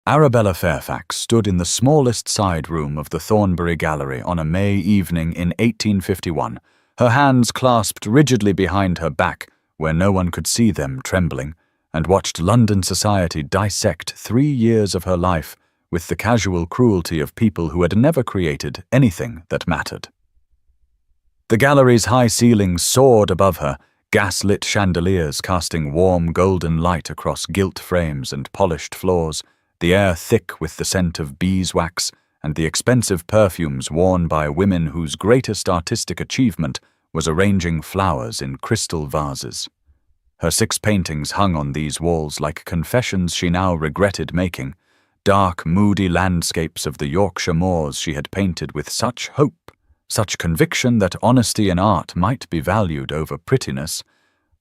Arabella Fairfax stood in the smallest side room of the Thornbury Gallery on a May evening in 1851, her hands clasped rigidly behind her back where no one could see them, trembling, and watched London society dissect 3 years of her life with the casual cruelty of people who had never created anything that mattered. The gallery's high ceilings soared above her, gas-lit chandeliers casting warm golden light across gilt frames and polished floors, the air thick with the scent of beeswax and the expensive perfumes worn by women whose greatest artistic achievement was arranging flowers in crystal vases. Her 6 paintings hung on these walls like confessions she now regretted making, dark, moody landscapes of the Yorkshire moors she had painted with such hope, such conviction that honesty in art might be valued over prettiness,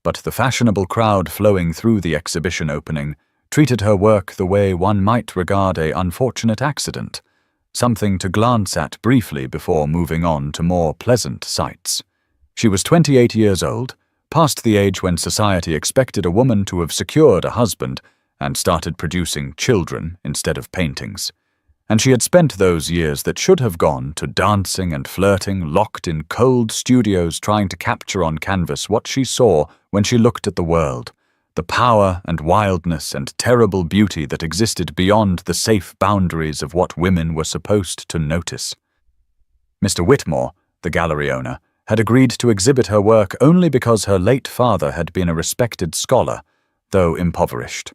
but the fashionable crowd flowing through the exhibition opening treated her work the way one might regard an unfortunate accident, something to glance at briefly before moving on to more pleasant sights. She was 28 years old, past the age when society expected a woman to have secured a husband and started producing children instead of paintings. And she had spent those years that should have gone to dancing and flirting, locked in cold studios trying to capture on canvas what she saw when she looked at the world, the power and wildness and terrible beauty that existed beyond the safe boundaries of what women were supposed to notice. Mr. Whitmore, the gallery owner, had agreed to exhibit her work only because her late father had been a respected scholar, though impoverished,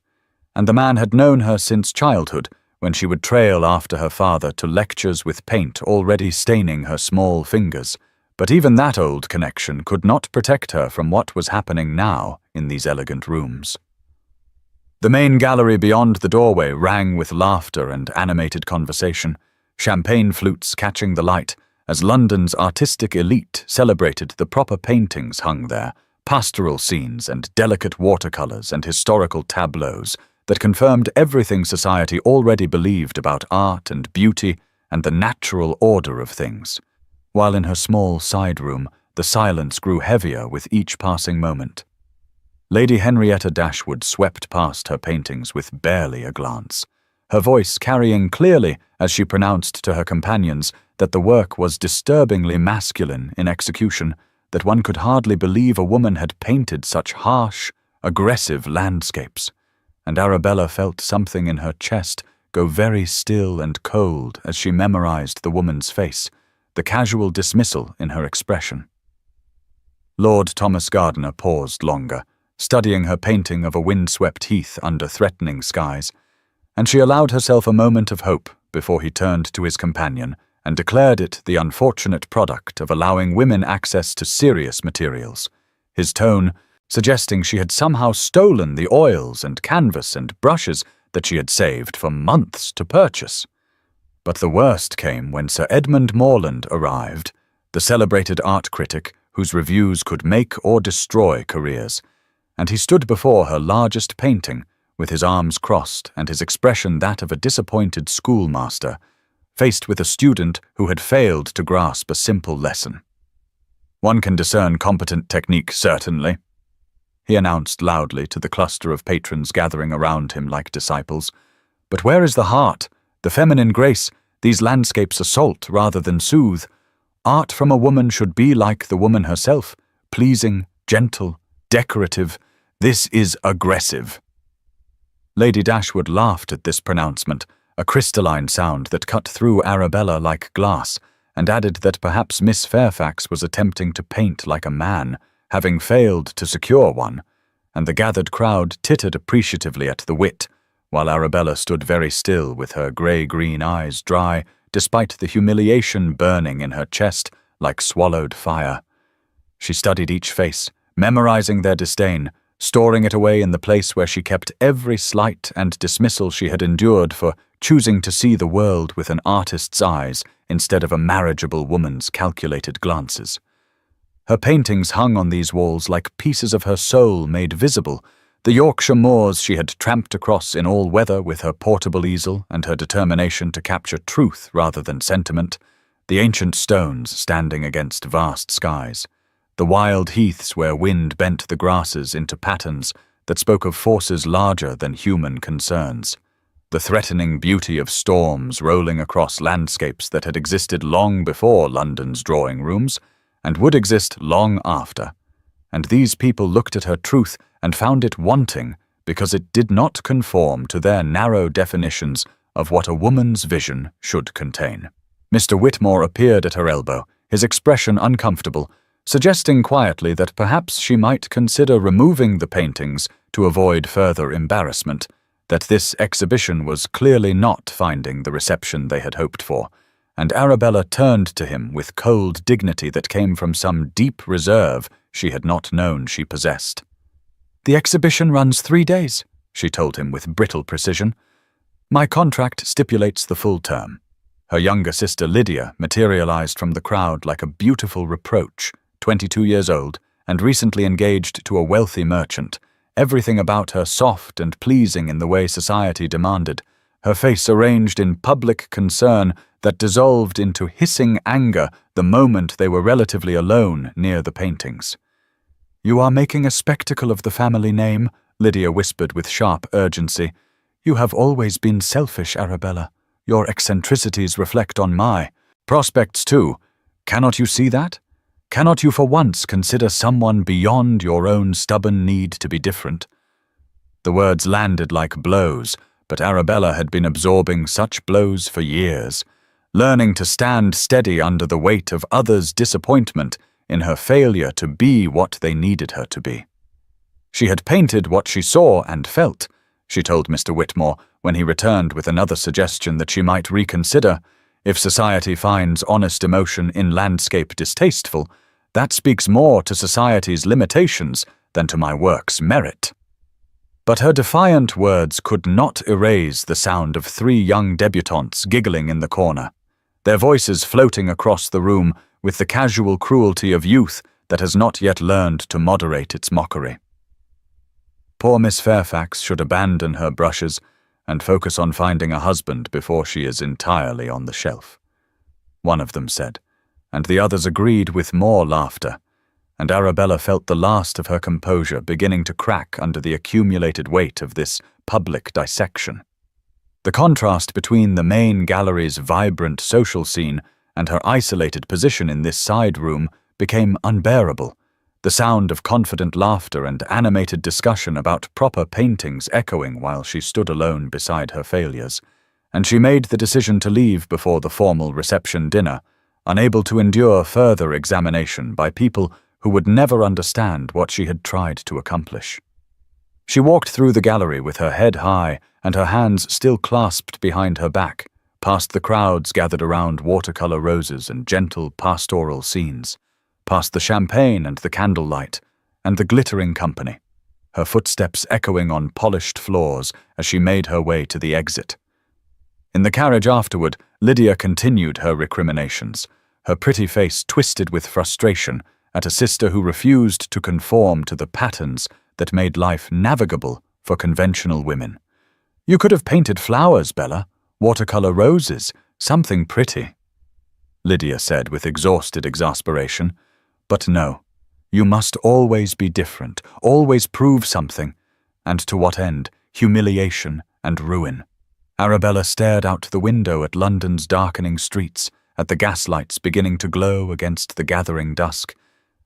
and the man had known her since childhood, when she would trail after her father to lectures with paint already staining her small fingers. But even that old connection could not protect her from what was happening now in these elegant rooms. The main gallery beyond the doorway rang with laughter and animated conversation, champagne flutes catching the light, as London's artistic elite celebrated the proper paintings hung there, pastoral scenes and delicate watercolors and historical tableaus that confirmed everything society already believed about art and beauty and the natural order of things, while in her small side room the silence grew heavier with each passing moment. Lady Henrietta Dashwood swept past her paintings with barely a glance, her voice carrying clearly as she pronounced to her companions that the work was disturbingly masculine in execution, that one could hardly believe a woman had painted such harsh, aggressive landscapes, and Arabella felt something in her chest go very still and cold as she memorized the woman's face, the casual dismissal in her expression. Lord Thomas Gardiner paused longer, studying her painting of a windswept heath under threatening skies, and she allowed herself a moment of hope before he turned to his companion and declared it the unfortunate product of allowing women access to serious materials, his tone suggesting she had somehow stolen the oils and canvas and brushes that she had saved for months to purchase. But the worst came when Sir Edmund Morland arrived, the celebrated art critic whose reviews could make or destroy careers, and he stood before her largest painting, with his arms crossed and his expression that of a disappointed schoolmaster, faced with a student who had failed to grasp a simple lesson. "One can discern competent technique, certainly," he announced loudly to the cluster of patrons gathering around him like disciples. "But where is the heart, the feminine grace these landscapes assault rather than soothe? Art from a woman should be like the woman herself, pleasing, gentle, decorative. This is aggressive." Lady Dashwood laughed at this pronouncement, a crystalline sound that cut through Arabella like glass, and added that perhaps Miss Fairfax was attempting to paint like a man, having failed to secure one, and the gathered crowd tittered appreciatively at the wit, while Arabella stood very still with her grey-green eyes dry, despite the humiliation burning in her chest like swallowed fire. She studied each face, memorizing their disdain, storing it away in the place where she kept every slight and dismissal she had endured for choosing to see the world with an artist's eyes instead of a marriageable woman's calculated glances. Her paintings hung on these walls like pieces of her soul made visible, the Yorkshire moors she had tramped across in all weather with her portable easel and her determination to capture truth rather than sentiment, the ancient stones standing against vast skies, the wild heaths where wind bent the grasses into patterns that spoke of forces larger than human concerns, the threatening beauty of storms rolling across landscapes that had existed long before London's drawing rooms, and would exist long after. And these people looked at her truth and found it wanting because it did not conform to their narrow definitions of what a woman's vision should contain. Mr. Whitmore appeared at her elbow, his expression uncomfortable, suggesting quietly that perhaps she might consider removing the paintings to avoid further embarrassment, that this exhibition was clearly not finding the reception they had hoped for, and Arabella turned to him with cold dignity that came from some deep reserve she had not known she possessed. "The exhibition runs 3 days," she told him with brittle precision. "My contract stipulates the full term." Her younger sister Lydia materialized from the crowd like a beautiful reproach, 22 years old, and recently engaged to a wealthy merchant, everything about her soft and pleasing in the way society demanded, her face arranged in public concern that dissolved into hissing anger the moment they were relatively alone near the paintings. "You are making a spectacle of the family name," Lydia whispered with sharp urgency. "You have always been selfish, Arabella. Your eccentricities reflect on my prospects too. Cannot you see that? Cannot you for once consider someone beyond your own stubborn need to be different?" The words landed like blows, but Arabella had been absorbing such blows for years, learning to stand steady under the weight of others' disappointment in her failure to be what they needed her to be. She had painted what she saw and felt, she told Mr. Whitmore when he returned with another suggestion that she might reconsider. If society finds honest emotion in landscape distasteful, that speaks more to society's limitations than to my work's merit. But her defiant words could not erase the sound of 3 young debutantes giggling in the corner, their voices floating across the room with the casual cruelty of youth that has not yet learned to moderate its mockery. Poor Miss Fairfax should abandon her brushes and focus on finding a husband before she is entirely on the shelf, one of them said, and the others agreed with more laughter, and Arabella felt the last of her composure beginning to crack under the accumulated weight of this public dissection. The contrast between the main gallery's vibrant social scene and her isolated position in this side room became unbearable, the sound of confident laughter and animated discussion about proper paintings echoing while she stood alone beside her failures, and she made the decision to leave before the formal reception dinner, unable to endure further examination by people who would never understand what she had tried to accomplish. She walked through the gallery with her head high and her hands still clasped behind her back, past the crowds gathered around watercolor roses and gentle pastoral scenes, past the champagne and the candlelight, and the glittering company, her footsteps echoing on polished floors as she made her way to the exit. In the carriage afterward, Lydia continued her recriminations, her pretty face twisted with frustration at a sister who refused to conform to the patterns that made life navigable for conventional women. "You could have painted flowers, Bella, watercolor roses, something pretty," Lydia said with exhausted exasperation. "But no, you must always be different, always prove something, and to what end? Humiliation and ruin." Arabella stared out the window at London's darkening streets, at the gaslights beginning to glow against the gathering dusk,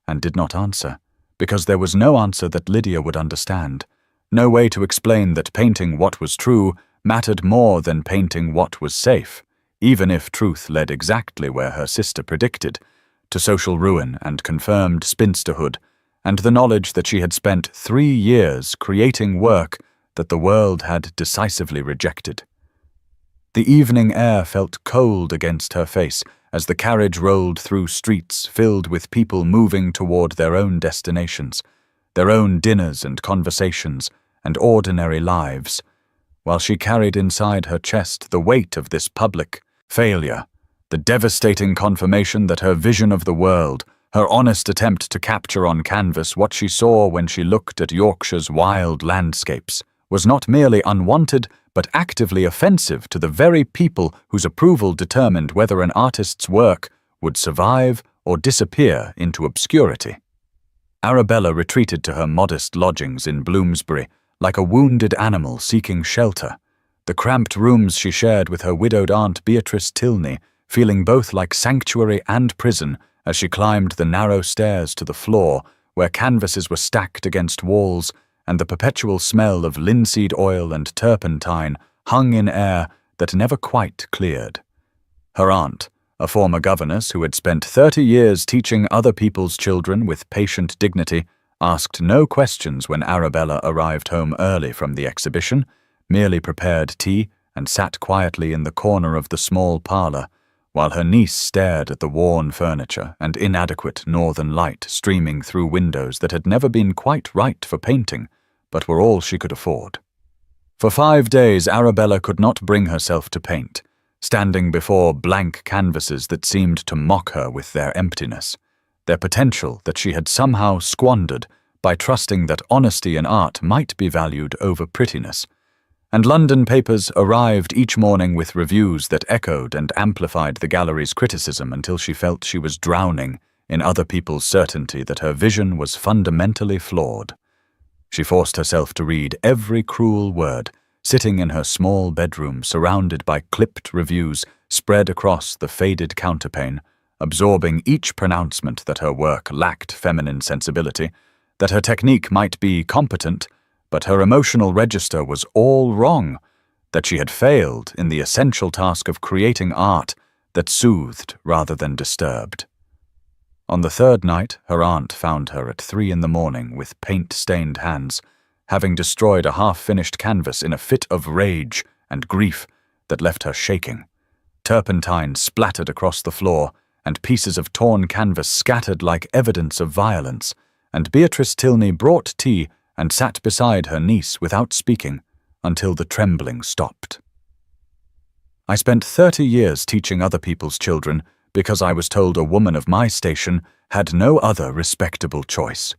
and did not answer, because there was no answer that Lydia would understand, no way to explain that painting what was true mattered more than painting what was safe, even if truth led exactly where her sister predicted, to social ruin and confirmed spinsterhood, and the knowledge that she had spent 3 years creating work that the world had decisively rejected. The evening air felt cold against her face as the carriage rolled through streets filled with people moving toward their own destinations, their own dinners and conversations and ordinary lives, while she carried inside her chest the weight of this public failure, the devastating confirmation that her vision of the world, her honest attempt to capture on canvas what she saw when she looked at Yorkshire's wild landscapes, was not merely unwanted but actively offensive to the very people whose approval determined whether an artist's work would survive or disappear into obscurity. Arabella retreated to her modest lodgings in Bloomsbury like a wounded animal seeking shelter, the cramped rooms she shared with her widowed aunt Beatrice Tilney, feeling both like sanctuary and prison as she climbed the narrow stairs to the floor where canvases were stacked against walls and the perpetual smell of linseed oil and turpentine hung in air that never quite cleared. Her aunt, a former governess who had spent 30 years teaching other people's children with patient dignity, asked no questions when Arabella arrived home early from the exhibition, merely prepared tea and sat quietly in the corner of the small parlour, while her niece stared at the worn furniture and inadequate northern light streaming through windows that had never been quite right for painting, but were all she could afford. For 5 days Arabella could not bring herself to paint, standing before blank canvases that seemed to mock her with their emptiness, their potential that she had somehow squandered by trusting that honesty in art might be valued over prettiness. And London papers arrived each morning with reviews that echoed and amplified the gallery's criticism until she felt she was drowning in other people's certainty that her vision was fundamentally flawed. She forced herself to read every cruel word, sitting in her small bedroom surrounded by clipped reviews spread across the faded counterpane, absorbing each pronouncement that her work lacked feminine sensibility, that her technique might be competent, but her emotional register was all wrong, that she had failed in the essential task of creating art that soothed rather than disturbed. On the third night, her aunt found her at 3 a.m. with paint-stained hands, having destroyed a half-finished canvas in a fit of rage and grief that left her shaking. Turpentine splattered across the floor, and pieces of torn canvas scattered like evidence of violence, and Beatrice Tilney brought tea and sat beside her niece without speaking until the trembling stopped. I spent 30 years teaching other people's children because I was told a woman of my station had no other respectable choice.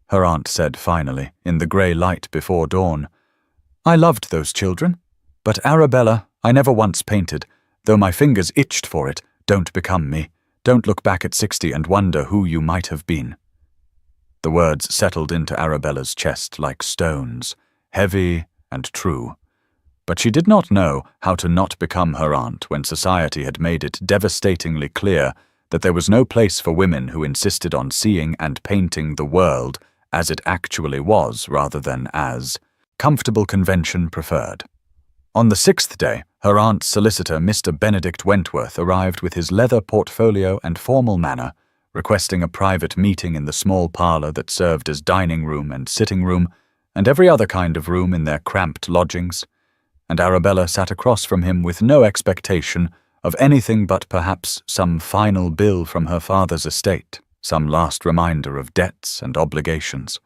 Her aunt said finally, in the grey light before dawn, "I loved those children, but Arabella, I never once painted, though my fingers itched for it. Don't become me. Don't look back at 60 and wonder who you might have been." The words settled into Arabella's chest like stones, heavy and true. But she did not know how to not become her aunt when society had made it devastatingly clear that there was no place for women who insisted on seeing and painting the world as it actually was rather than as comfortable convention preferred. On the 6th day, her aunt's solicitor, Mr. Benedict Wentworth, arrived with his leather portfolio and formal manner, requesting a private meeting in the small parlour that served as dining room and sitting room, and every other kind of room in their cramped lodgings, and Arabella sat across from him with no expectation of anything but perhaps some final bill from her father's estate, some last reminder of debts and obligations.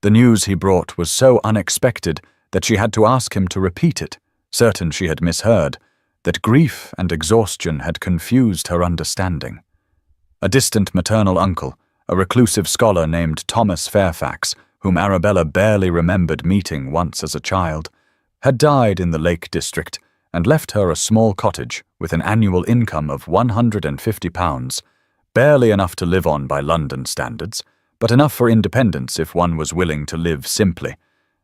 The news he brought was so unexpected that she had to ask him to repeat it, certain she had misheard, that grief and exhaustion had confused her understanding. A distant maternal uncle, a reclusive scholar named Thomas Fairfax, whom Arabella barely remembered meeting once as a child, had died in the Lake District and left her a small cottage with an annual income of £150, barely enough to live on by London standards, but enough for independence if one was willing to live simply,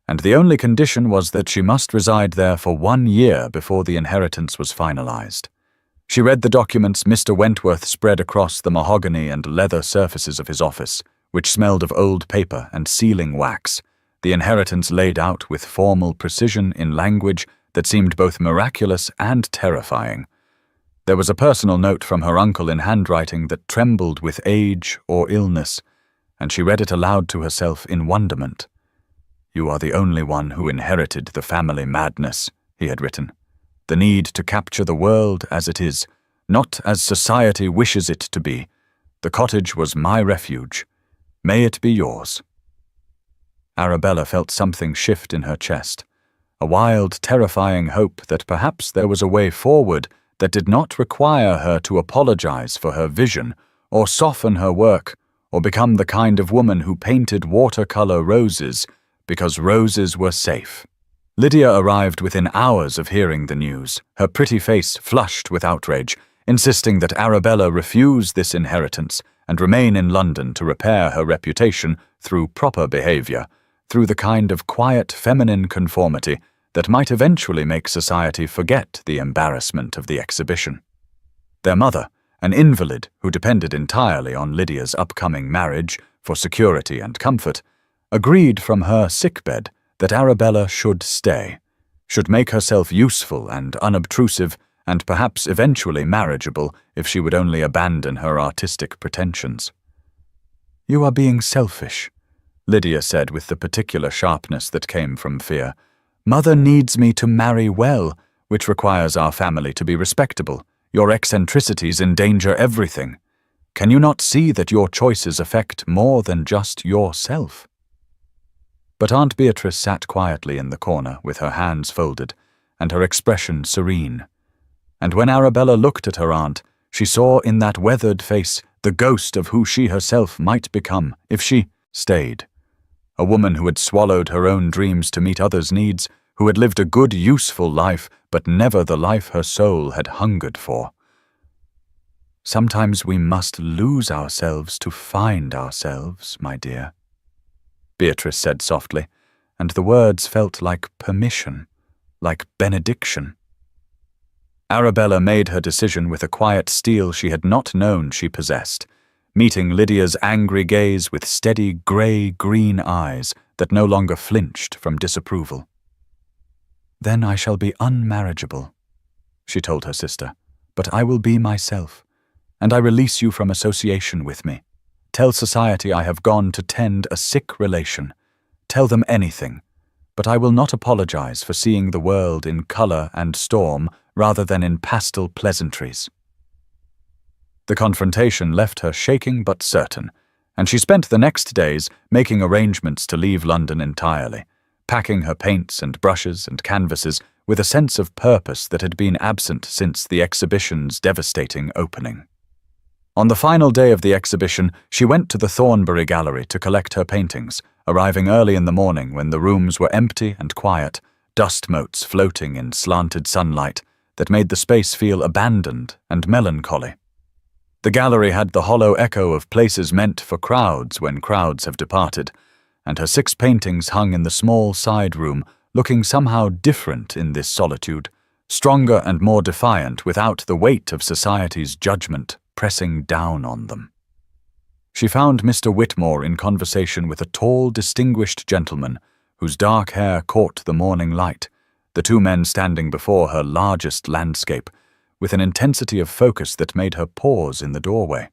and the only condition was that she must reside there for 1 year before the inheritance was finalised. She read the documents Mr. Wentworth spread across the mahogany and leather surfaces of his office, which smelled of old paper and sealing wax, the inheritance laid out with formal precision in language that seemed both miraculous and terrifying. There was a personal note from her uncle in handwriting that trembled with age or illness, and she read it aloud to herself in wonderment. "You are the only one who inherited the family madness," he had written. "The need to capture the world as it is, not as society wishes it to be. The cottage was my refuge. May it be yours." Arabella felt something shift in her chest, a wild, terrifying hope that perhaps there was a way forward that did not require her to apologize for her vision, or soften her work, or become the kind of woman who painted watercolor roses because roses were safe. Lydia arrived within hours of hearing the news, her pretty face flushed with outrage, insisting that Arabella refuse this inheritance and remain in London to repair her reputation through proper behaviour, through the kind of quiet feminine conformity that might eventually make society forget the embarrassment of the exhibition. Their mother, an invalid who depended entirely on Lydia's upcoming marriage for security and comfort, agreed from her sickbed that Arabella should stay, should make herself useful and unobtrusive, and perhaps eventually marriageable if she would only abandon her artistic pretensions. "You are being selfish," Lydia said with the particular sharpness that came from fear. "Mother needs me to marry well, which requires our family to be respectable. Your eccentricities endanger everything. Can you not see that your choices affect more than just yourself?" But Aunt Beatrice sat quietly in the corner with her hands folded and her expression serene. And when Arabella looked at her aunt, she saw in that weathered face the ghost of who she herself might become if she stayed. A woman who had swallowed her own dreams to meet others' needs, who had lived a good, useful life, but never the life her soul had hungered for. "Sometimes we must lose ourselves to find ourselves, my dear," Beatrice said softly, and the words felt like permission, like benediction. Arabella made her decision with a quiet steel she had not known she possessed, meeting Lydia's angry gaze with steady grey-green eyes that no longer flinched from disapproval. "Then I shall be unmarriageable," she told her sister, "but I will be myself, and I release you from association with me. Tell society I have gone to tend a sick relation. Tell them anything, but I will not apologize for seeing the world in colour and storm rather than in pastel pleasantries." The confrontation left her shaking but certain, and she spent the next days making arrangements to leave London entirely, packing her paints and brushes and canvases with a sense of purpose that had been absent since the exhibition's devastating opening. On the final day of the exhibition, she went to the Thornbury Gallery to collect her paintings, arriving early in the morning when the rooms were empty and quiet, dust motes floating in slanted sunlight that made the space feel abandoned and melancholy. The gallery had the hollow echo of places meant for crowds when crowds have departed, and her 6 paintings hung in the small side room, looking somehow different in this solitude, stronger and more defiant without the weight of society's judgment pressing down on them. She found Mr. Whitmore in conversation with a tall, distinguished gentleman whose dark hair caught the morning light, the 2 men standing before her largest landscape, with an intensity of focus that made her pause in the doorway.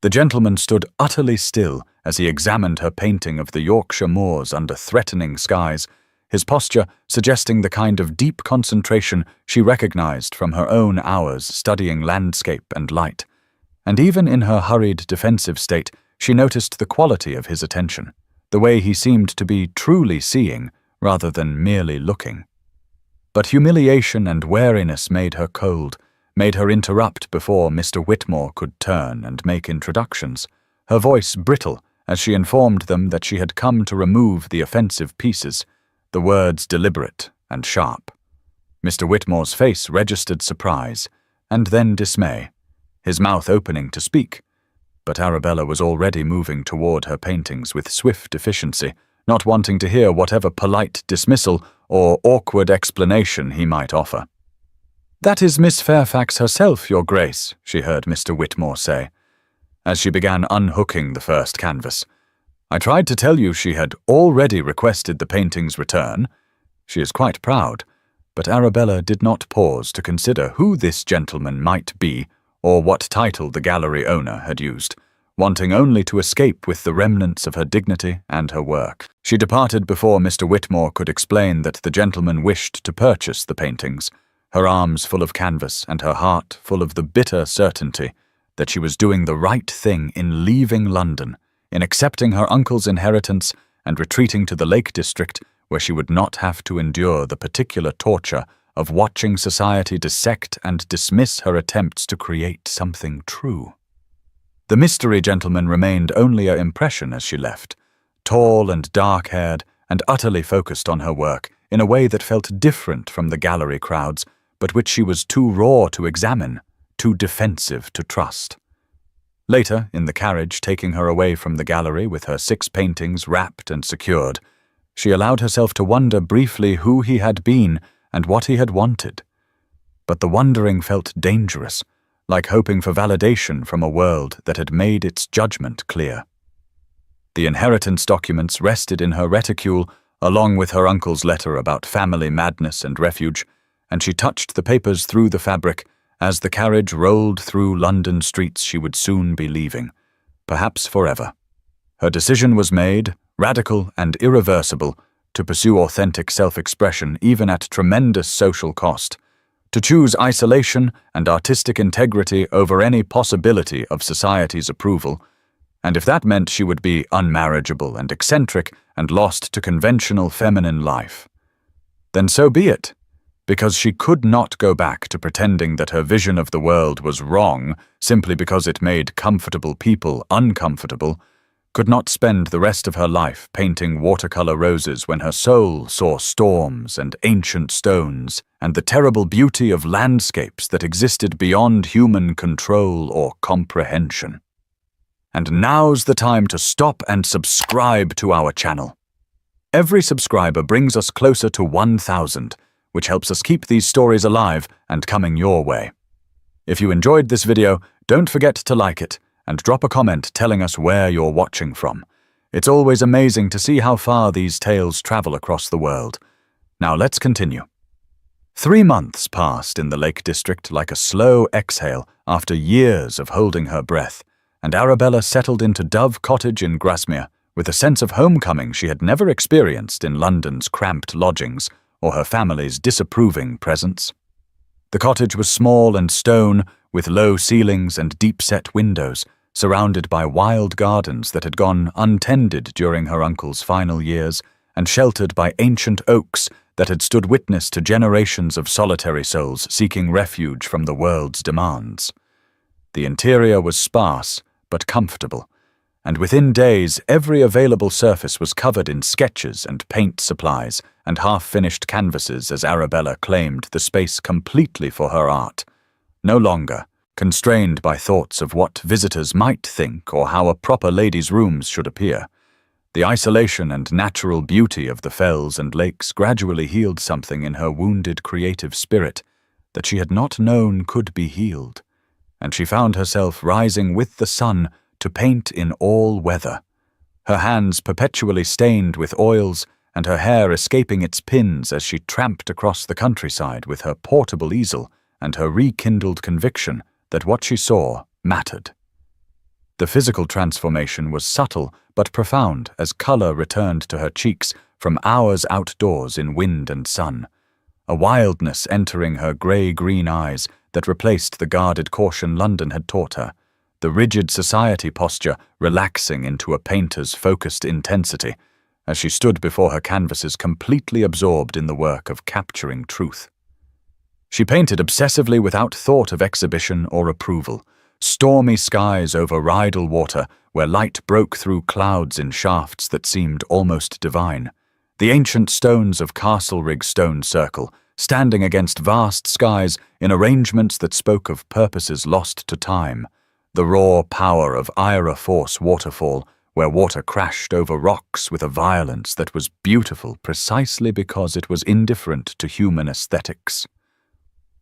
The gentleman stood utterly still as he examined her painting of the Yorkshire moors under threatening skies, his posture suggesting the kind of deep concentration she recognized from her own hours studying landscape and light. And even in her hurried, defensive state, she noticed the quality of his attention, the way he seemed to be truly seeing rather than merely looking. But humiliation and wariness made her cold, made her interrupt before Mr. Whitmore could turn and make introductions, her voice brittle as she informed them that she had come to remove the offensive pieces, the words deliberate and sharp. Mr. Whitmore's face registered surprise, and then dismay, his mouth opening to speak, but Arabella was already moving toward her paintings with swift efficiency, not wanting to hear whatever polite dismissal or awkward explanation he might offer. "That is Miss Fairfax herself, Your Grace," she heard Mr. Whitmore say, as she began unhooking the first canvas. "I tried to tell you she had already requested the painting's return. She is quite proud," but Arabella did not pause to consider who this gentleman might be or what title the gallery owner had used, wanting only to escape with the remnants of her dignity and her work. She departed before Mr. Whitmore could explain that the gentleman wished to purchase the paintings, her arms full of canvas and her heart full of the bitter certainty that she was doing the right thing in leaving London, in accepting her uncle's inheritance and retreating to the Lake District where she would not have to endure the particular torture of watching society dissect and dismiss her attempts to create something true. The mystery gentleman remained only an impression as she left, tall and dark-haired and utterly focused on her work in a way that felt different from the gallery crowds, but which she was too raw to examine, too defensive to trust. Later, in the carriage taking her away from the gallery with her 6 paintings wrapped and secured, She allowed herself to wonder briefly who he had been and what he had wanted. But the wondering felt dangerous, like hoping for validation from a world that had made its judgment clear. The inheritance documents rested in her reticule, along with her uncle's letter about family madness and refuge, and she touched the papers through the fabric as the carriage rolled through London streets she would soon be leaving, perhaps forever. Her decision was made, radical and irreversible, to pursue authentic self-expression even at tremendous social cost, to choose isolation and artistic integrity over any possibility of society's approval, and if that meant she would be unmarriageable and eccentric and lost to conventional feminine life, then so be it, because she could not go back to pretending that her vision of the world was wrong simply because it made comfortable people uncomfortable, could not spend the rest of her life painting watercolor roses when her soul saw storms and ancient stones and the terrible beauty of landscapes that existed beyond human control or comprehension. And now's the time to stop and subscribe to our channel. Every subscriber brings us closer to 1,000, which helps us keep these stories alive and coming your way. If you enjoyed this video, don't forget to like it and drop a comment telling us where you're watching from. It's always amazing to see how far these tales travel across the world. Now let's continue. 3 months passed in the Lake District like a slow exhale after years of holding her breath, and Arabella settled into Dove Cottage in Grasmere with a sense of homecoming she had never experienced in London's cramped lodgings or her family's disapproving presence. The cottage was small and stone, with low ceilings and deep-set windows, surrounded by wild gardens that had gone untended during her uncle's final years, and sheltered by ancient oaks that had stood witness to generations of solitary souls seeking refuge from the world's demands. The interior was sparse but comfortable, and within days every available surface was covered in sketches and paint supplies and half-finished canvases as Arabella claimed the space completely for her art, no longer constrained by thoughts of what visitors might think or how a proper lady's rooms should appear. The isolation and natural beauty of the fells and lakes gradually healed something in her wounded creative spirit that she had not known could be healed, and she found herself rising with the sun to paint in all weather, her hands perpetually stained with oils and her hair escaping its pins as she tramped across the countryside with her portable easel and her rekindled conviction that what she saw mattered. The physical transformation was subtle but profound as color returned to her cheeks from hours outdoors in wind and sun, a wildness entering her grey-green eyes that replaced the guarded caution London had taught her, the rigid society posture relaxing into a painter's focused intensity as she stood before her canvases completely absorbed in the work of capturing truth. She painted obsessively without thought of exhibition or approval, stormy skies over Rydal water where light broke through clouds in shafts that seemed almost divine, the ancient stones of Castlerigg Stone Circle standing against vast skies in arrangements that spoke of purposes lost to time, the raw power of Ira Force waterfall where water crashed over rocks with a violence that was beautiful precisely because it was indifferent to human aesthetics.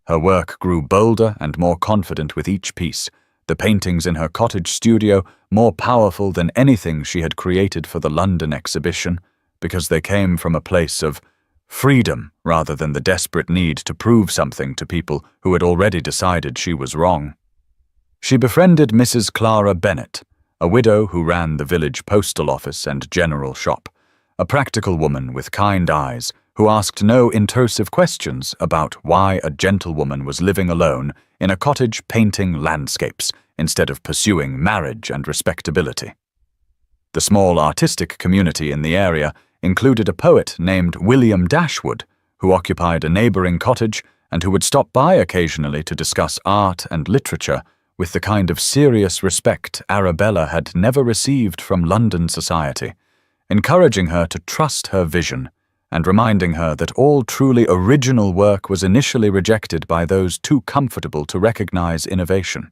Her work grew bolder and more confident with each piece, the paintings in her cottage studio more powerful than anything she had created for the London exhibition, because they came from a place of freedom rather than the desperate need to prove something to people who had already decided she was wrong. She befriended Mrs. Clara Bennett, a widow who ran the village postal office and general shop, a practical woman with kind eyes who asked no intrusive questions about why a gentlewoman was living alone in a cottage painting landscapes instead of pursuing marriage and respectability. The small artistic community in the area included a poet named William Dashwood, who occupied a neighbouring cottage and who would stop by occasionally to discuss art and literature with the kind of serious respect Arabella had never received from London society, encouraging her to trust her vision and reminding her that all truly original work was initially rejected by those too comfortable to recognize innovation.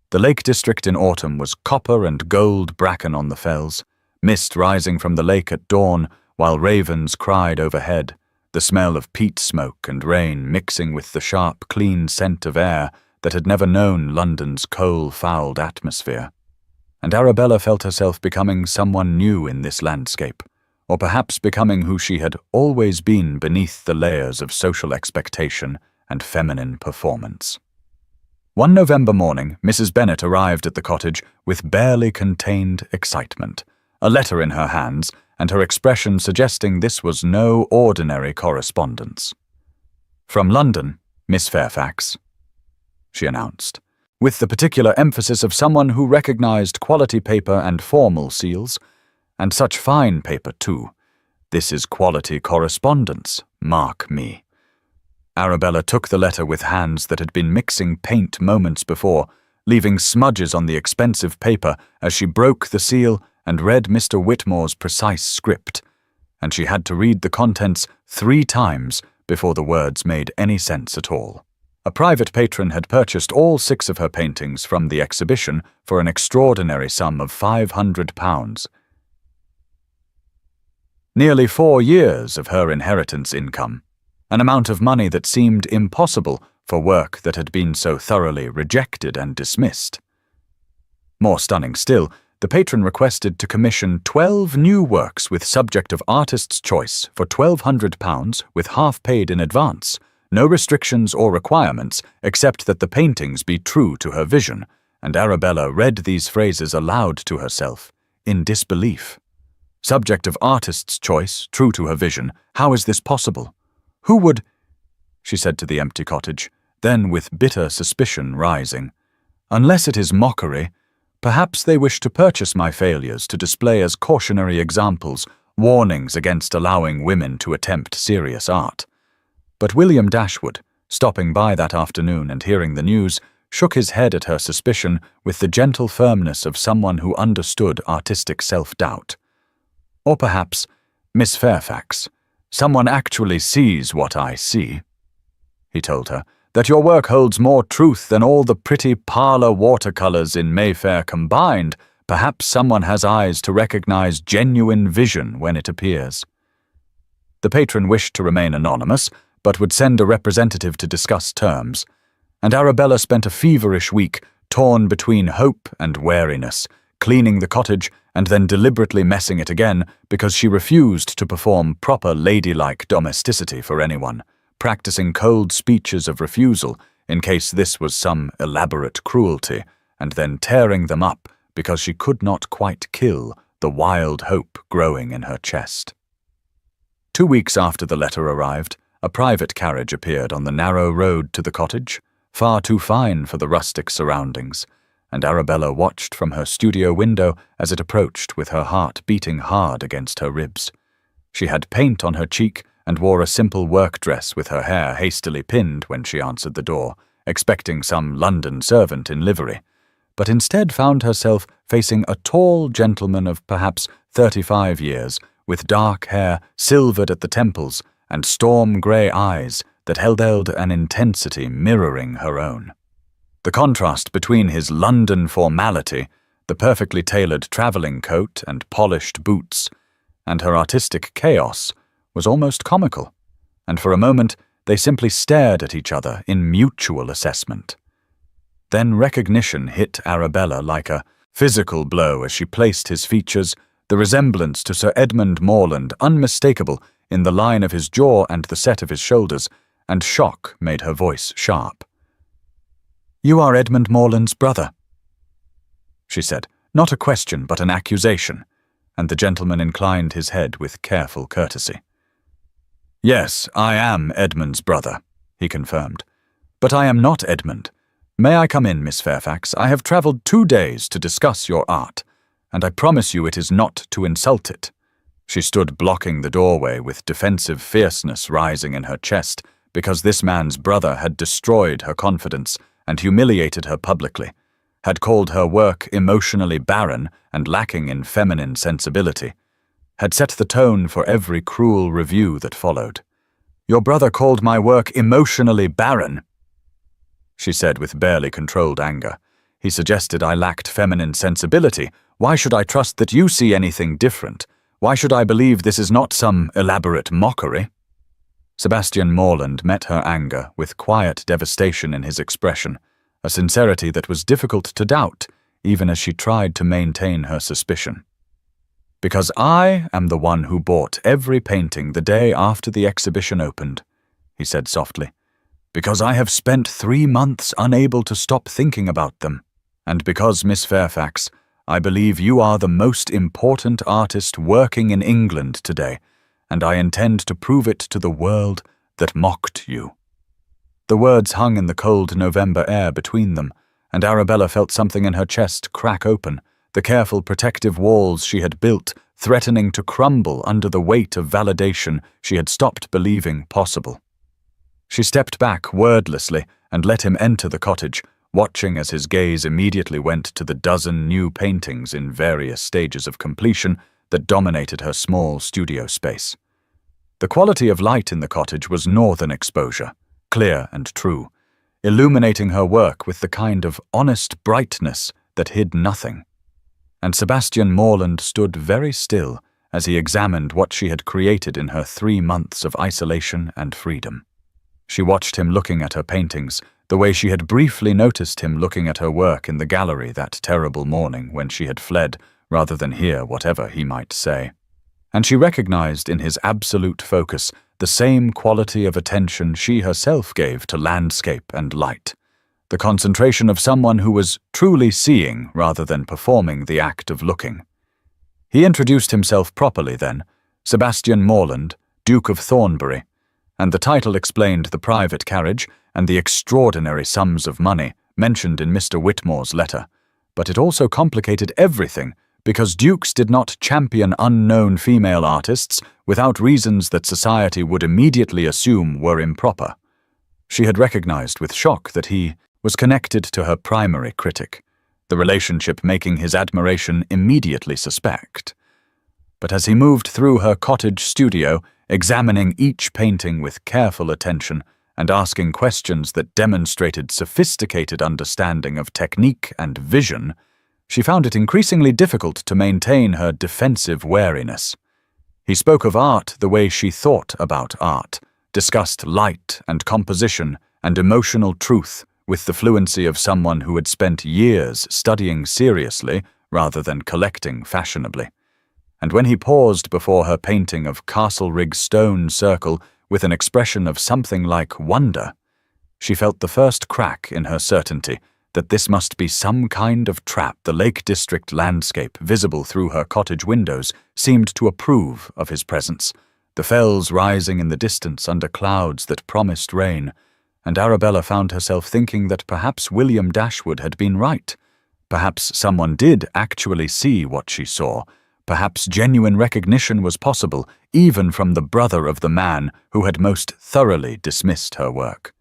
The Lake District in autumn was copper and gold bracken on the fells, mist rising from the lake at dawn, while ravens cried overhead, the smell of peat smoke and rain mixing with the sharp, clean scent of air that had never known London's coal-fouled atmosphere. And Arabella felt herself becoming someone new in this landscape, or perhaps becoming who she had always been beneath the layers of social expectation and feminine performance. One November morning, Mrs. Bennet arrived at the cottage with barely contained excitement, a letter in her hands, and her expression suggesting this was no ordinary correspondence. "From London, Miss Fairfax," she announced, with the particular emphasis of someone who recognized quality paper and formal seals, and such fine paper too. "This is quality correspondence, mark me." Arabella took the letter with hands that had been mixing paint moments before, leaving smudges on the expensive paper as she broke the seal and read Mr. Whitmore's precise script, and she had to read the contents 3 times before the words made any sense at all. A private patron had purchased all 6 of her paintings from the exhibition for an extraordinary sum of £500. Nearly 4 years of her inheritance income, an amount of money that seemed impossible for work that had been so thoroughly rejected and dismissed. More stunning still, the patron requested to commission 12 new works with subject of artist's choice for £1,200 with half paid in advance, no restrictions or requirements except that the paintings be true to her vision, and Arabella read these phrases aloud to herself, in disbelief. Subject of artist's choice, true to her vision, how is this possible? Who would— she said to the empty cottage, then with bitter suspicion rising, "Unless it is mockery, perhaps they wish to purchase my failures to display as cautionary examples, warnings against allowing women to attempt serious art." But William Dashwood, stopping by that afternoon and hearing the news, shook his head at her suspicion with the gentle firmness of someone who understood artistic self-doubt. "Or perhaps, Miss Fairfax, someone actually sees what I see," he told her, "that your work holds more truth than all the pretty parlour watercolours in Mayfair combined. Perhaps someone has eyes to recognize genuine vision when it appears." The patron wished to remain anonymous, but would send a representative to discuss terms, and Arabella spent a feverish week, torn between hope and wariness, cleaning the cottage and then deliberately messing it again because she refused to perform proper ladylike domesticity for anyone, practicing cold speeches of refusal in case this was some elaborate cruelty, and then tearing them up because she could not quite kill the wild hope growing in her chest. 2 weeks after the letter arrived, a private carriage appeared on the narrow road to the cottage, far too fine for the rustic surroundings, and Arabella watched from her studio window as it approached with her heart beating hard against her ribs. She had paint on her cheek and wore a simple work dress with her hair hastily pinned when she answered the door, expecting some London servant in livery, but instead found herself facing a tall gentleman of perhaps 35 years, with dark hair silvered at the temples and storm-grey eyes that held an intensity mirroring her own. The contrast between his London formality, the perfectly tailored travelling coat and polished boots, and her artistic chaos was almost comical, and for a moment they simply stared at each other in mutual assessment. Then recognition hit Arabella like a physical blow as she placed his features, the resemblance to Sir Edmund Morland unmistakable in the line of his jaw and the set of his shoulders, and shock made her voice sharp. "You are Edmund Morland's brother," she said, not a question but an accusation, and the gentleman inclined his head with careful courtesy. "Yes, I am Edmund's brother," he confirmed. "But I am not Edmund. May I come in, Miss Fairfax? I have travelled 2 days to discuss your art, and I promise you it is not to insult it." She stood blocking the doorway with defensive fierceness rising in her chest because this man's brother had destroyed her confidence and humiliated her publicly, had called her work emotionally barren and lacking in feminine sensibility, had set the tone for every cruel review that followed. "Your brother called my work emotionally barren," she said with barely controlled anger. "He suggested I lacked feminine sensibility. Why should I trust that you see anything different? Why should I believe this is not some elaborate mockery?" Sebastian Morland met her anger with quiet devastation in his expression, a sincerity that was difficult to doubt, even as she tried to maintain her suspicion. "Because I am the one who bought every painting the day after the exhibition opened," he said softly. "Because I have spent 3 months unable to stop thinking about them. And because, Miss Fairfax, I believe you are the most important artist working in England today, and I intend to prove it to the world that mocked you." The words hung in the cold November air between them, and Arabella felt something in her chest crack open, the careful protective walls she had built threatening to crumble under the weight of validation she had stopped believing possible. She stepped back wordlessly and let him enter the cottage, watching as his gaze immediately went to the dozen new paintings in various stages of completion that dominated her small studio space. The quality of light in the cottage was northern exposure, clear and true, illuminating her work with the kind of honest brightness that hid nothing. And Sebastian Morland stood very still as he examined what she had created in her 3 months of isolation and freedom. She watched him looking at her paintings, the way she had briefly noticed him looking at her work in the gallery that terrible morning when she had fled rather than hear whatever he might say. And she recognized in his absolute focus the same quality of attention she herself gave to landscape and light, the concentration of someone who was truly seeing rather than performing the act of looking. He introduced himself properly then, Sebastian Morland, Duke of Thornbury, and the title explained the private carriage and the extraordinary sums of money mentioned in Mr. Whitmore's letter, but it also complicated everything because dukes did not champion unknown female artists without reasons that society would immediately assume were improper. She had recognized with shock that he was connected to her primary critic, the relationship making his admiration immediately suspect. But as he moved through her cottage studio, examining each painting with careful attention and asking questions that demonstrated sophisticated understanding of technique and vision, she found it increasingly difficult to maintain her defensive wariness. He spoke of art the way she thought about art, discussed light and composition and emotional truth with the fluency of someone who had spent years studying seriously rather than collecting fashionably. And when he paused before her painting of Castlereagh stone circle with an expression of something like wonder, she felt the first crack in her certainty that this must be some kind of trap. The Lake District landscape visible through her cottage windows seemed to approve of his presence, the fells rising in the distance under clouds that promised rain, and Arabella found herself thinking that perhaps William Dashwood had been right. Perhaps someone did actually see what she saw. Perhaps genuine recognition was possible, even from the brother of the man who had most thoroughly dismissed her work.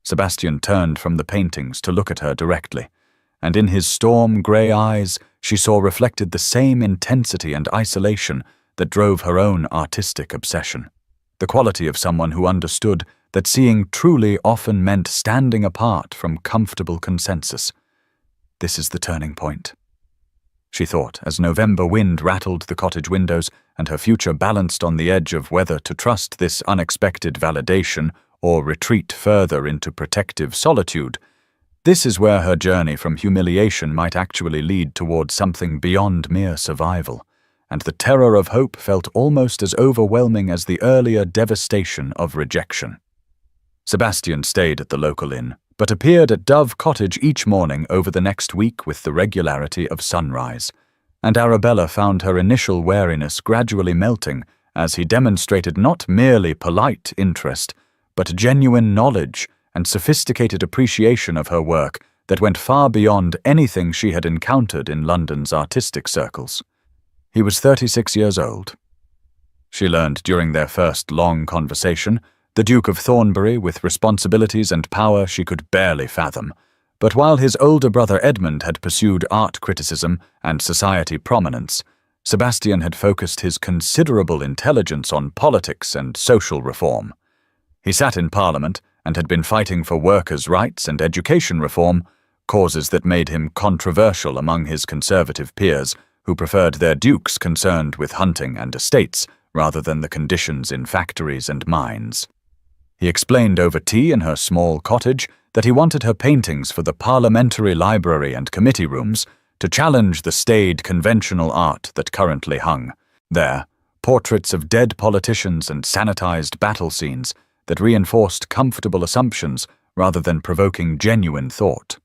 Sebastian turned from the paintings to look at her directly, and in his storm-grey eyes she saw reflected the same intensity and isolation that drove her own artistic obsession, the quality of someone who understood that seeing truly often meant standing apart from comfortable consensus. This is the turning point, she thought, as November wind rattled the cottage windows and her future balanced on the edge of whether to trust this unexpected validation or retreat further into protective solitude. This is where her journey from humiliation might actually lead toward something beyond mere survival, and the terror of hope felt almost as overwhelming as the earlier devastation of rejection. Sebastian stayed at the local inn, but appeared at Dove Cottage each morning over the next week with the regularity of sunrise, and Arabella found her initial wariness gradually melting as he demonstrated not merely polite interest, but genuine knowledge and sophisticated appreciation of her work that went far beyond anything she had encountered in London's artistic circles. He was 36 years old. She learned during their first long conversation, the Duke of Thornbury with responsibilities and power she could barely fathom, but while his older brother Edmund had pursued art criticism and society prominence, Sebastian had focused his considerable intelligence on politics and social reform. He sat in Parliament and had been fighting for workers' rights and education reform, causes that made him controversial among his conservative peers, who preferred their dukes concerned with hunting and estates rather than the conditions in factories and mines. He explained over tea in her small cottage that he wanted her paintings for the parliamentary library and committee rooms to challenge the staid conventional art that currently hung there, portraits of dead politicians and sanitized battle scenes that reinforced comfortable assumptions rather than provoking genuine thought.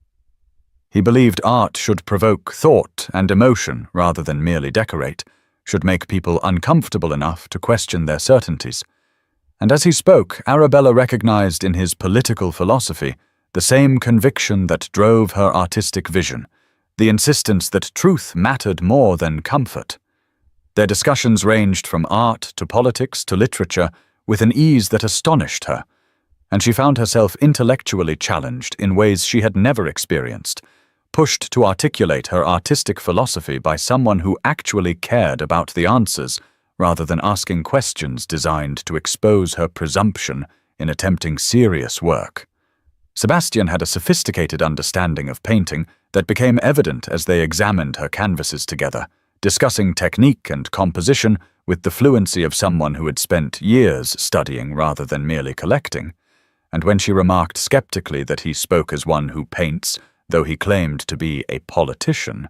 He believed art should provoke thought and emotion rather than merely decorate, should make people uncomfortable enough to question their certainties. And as he spoke, Arabella recognized in his political philosophy the same conviction that drove her artistic vision, the insistence that truth mattered more than comfort. Their discussions ranged from art to politics to literature with an ease that astonished her, and she found herself intellectually challenged in ways she had never experienced, pushed to articulate her artistic philosophy by someone who actually cared about the answers rather than asking questions designed to expose her presumption in attempting serious work. Sebastian had a sophisticated understanding of painting that became evident as they examined her canvases together, discussing technique and composition with the fluency of someone who had spent years studying rather than merely collecting. And when she remarked skeptically that he spoke as one who paints, though he claimed to be a politician,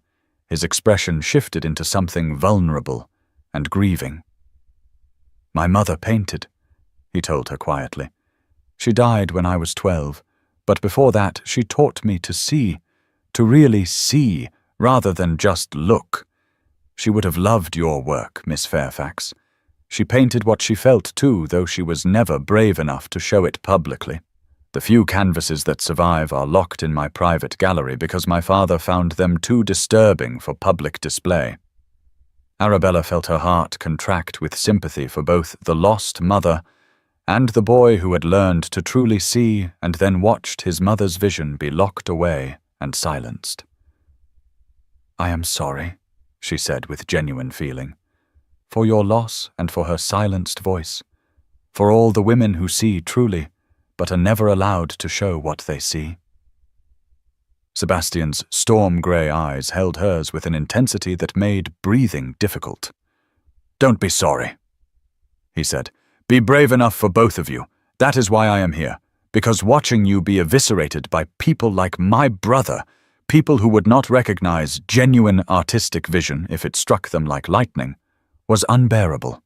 his expression shifted into something vulnerable and grieving. "My mother painted," he told her quietly. "She died when I was 12, but before that she taught me to see, to really see, rather than just look. She would have loved your work, Miss Fairfax. She painted what she felt too, though she was never brave enough to show it publicly. The few canvases that survive are locked in my private gallery because my father found them too disturbing for public display." Arabella felt her heart contract with sympathy for both the lost mother and the boy who had learned to truly see and then watched his mother's vision be locked away and silenced. "I am sorry," she said with genuine feeling, "for your loss and for her silenced voice, for all the women who see truly, but are never allowed to show what they see." Sebastian's storm-grey eyes held hers with an intensity that made breathing difficult. "Don't be sorry," he said. "Be brave enough for both of you. That is why I am here, because watching you be eviscerated by people like my brother, people who would not recognize genuine artistic vision if it struck them like lightning, was unbearable.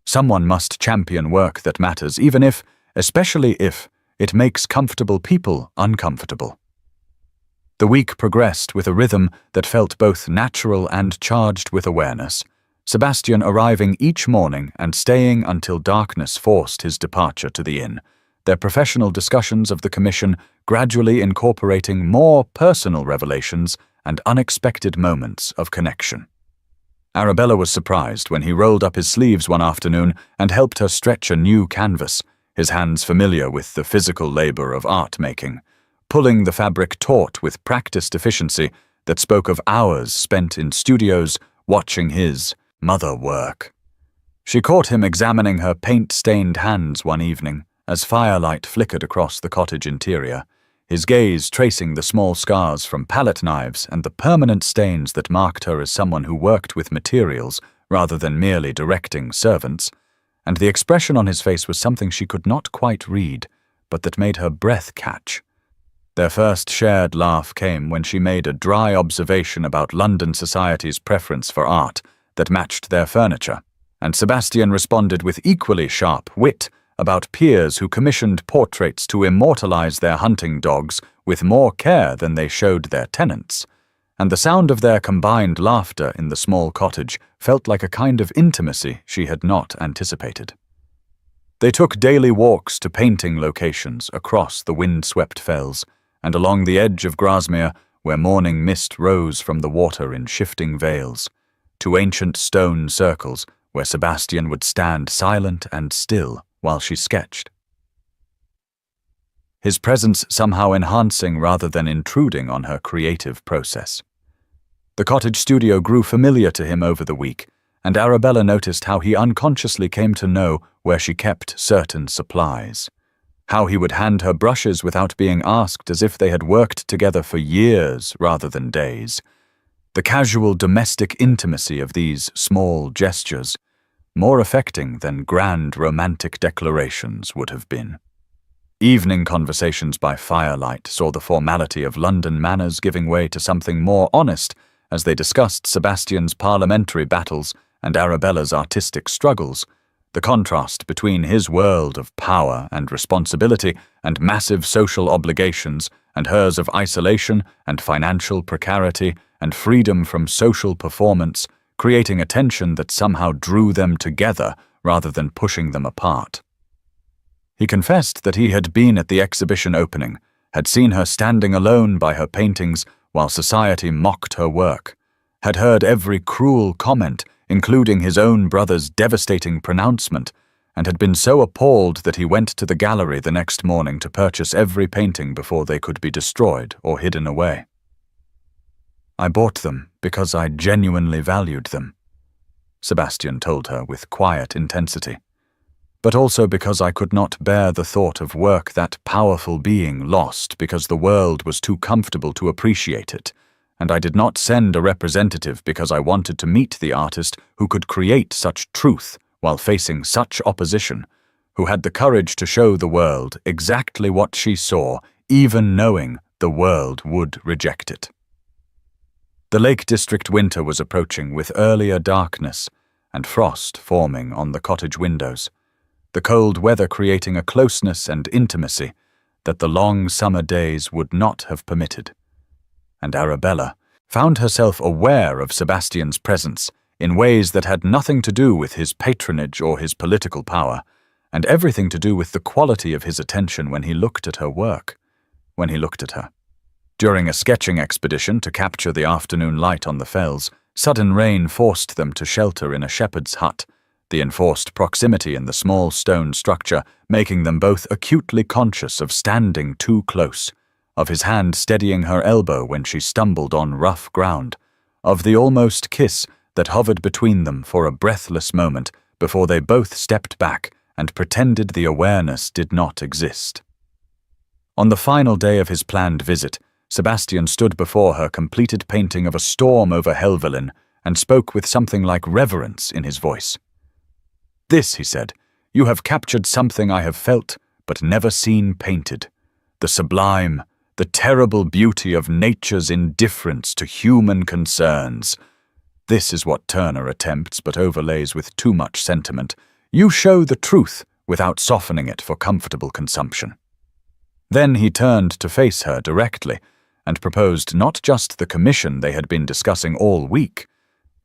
Someone must champion work that matters, even if, especially if, it makes comfortable people uncomfortable." The week progressed with a rhythm that felt both natural and charged with awareness, Sebastian arriving each morning and staying until darkness forced his departure to the inn, their professional discussions of the commission gradually incorporating more personal revelations and unexpected moments of connection. Arabella was surprised when he rolled up his sleeves one afternoon and helped her stretch a new canvas, his hands familiar with the physical labor of art-making, pulling the fabric taut with practiced efficiency that spoke of hours spent in studios watching his mother work. She caught him examining her paint-stained hands one evening as firelight flickered across the cottage interior, his gaze tracing the small scars from palette knives and the permanent stains that marked her as someone who worked with materials rather than merely directing servants, and the expression on his face was something she could not quite read, but that made her breath catch. Their first shared laugh came when she made a dry observation about London society's preference for art that matched their furniture, and Sebastian responded with equally sharp wit about peers who commissioned portraits to immortalize their hunting dogs with more care than they showed their tenants, and the sound of their combined laughter in the small cottage felt like a kind of intimacy she had not anticipated. They took daily walks to painting locations across the wind-swept fells and along the edge of Grasmere, where morning mist rose from the water in shifting veils, to ancient stone circles where Sebastian would stand silent and still while she sketched, his presence somehow enhancing rather than intruding on her creative process. The cottage studio grew familiar to him over the week, and Arabella noticed how he unconsciously came to know where she kept certain supplies, how he would hand her brushes without being asked as if they had worked together for years rather than days. the casual domestic intimacy of these small gestures, more affecting than grand romantic declarations would have been. Evening conversations by firelight saw the formality of London manners giving way to something more honest as they discussed Sebastian's parliamentary battles and Arabella's artistic struggles, the contrast between his world of power and responsibility and massive social obligations and hers of isolation and financial precarity and freedom from social performance, creating a tension that somehow drew them together rather than pushing them apart. He confessed that he had been at the exhibition opening, had seen her standing alone by her paintings while society mocked her work, had heard every cruel comment, including his own brother's devastating pronouncement, and had been so appalled that he went to the gallery the next morning to purchase every painting before they could be destroyed or hidden away. "I bought them because I genuinely valued them," Sebastian told her with quiet intensity, "but also because I could not bear the thought of work that powerful being lost because the world was too comfortable to appreciate it, and I did not send a representative because I wanted to meet the artist who could create such truth while facing such opposition, who had the courage to show the world exactly what she saw, even knowing the world would reject it." The Lake District winter was approaching with earlier darkness and frost forming on the cottage windows, the cold weather creating a closeness and intimacy that the long summer days would not have permitted. And Arabella found herself aware of Sebastian's presence in ways that had nothing to do with his patronage or his political power, and everything to do with the quality of his attention when he looked at her work, when he looked at her. During a sketching expedition to capture the afternoon light on the fells, sudden rain forced them to shelter in a shepherd's hut, the enforced proximity in the small stone structure making them both acutely conscious of standing too close, of his hand steadying her elbow when she stumbled on rough ground, of the almost kiss that hovered between them for a breathless moment before they both stepped back and pretended the awareness did not exist. On the final day of his planned visit, Sebastian stood before her completed painting of a storm over Helvellyn and spoke with something like reverence in his voice. "This," he said, "you have captured something I have felt but never seen painted. The sublime, the terrible beauty of nature's indifference to human concerns. This is what Turner attempts but overlays with too much sentiment. You show the truth without softening it for comfortable consumption." Then he turned to face her directly and proposed not just the commission they had been discussing all week,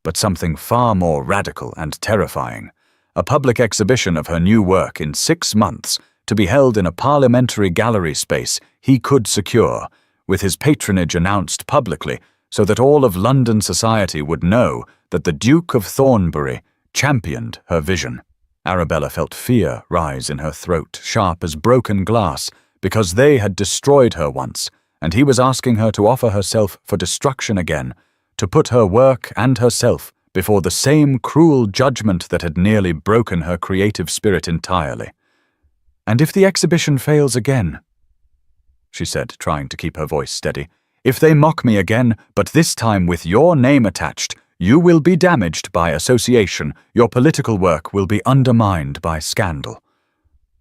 but something far more radical and terrifying, a public exhibition of her new work in 6 months to be held in a parliamentary gallery space he could secure, with his patronage announced publicly so that all of London society would know that the Duke of Thornbury championed her vision. Arabella felt fear rise in her throat, sharp as broken glass, because they had destroyed her once, and he was asking her to offer herself for destruction again, to put her work and herself before the same cruel judgment that had nearly broken her creative spirit entirely. "And if the exhibition fails again," she said, trying to keep her voice steady, "if they mock me again, but this time with your name attached, you will be damaged by association, your political work will be undermined by scandal."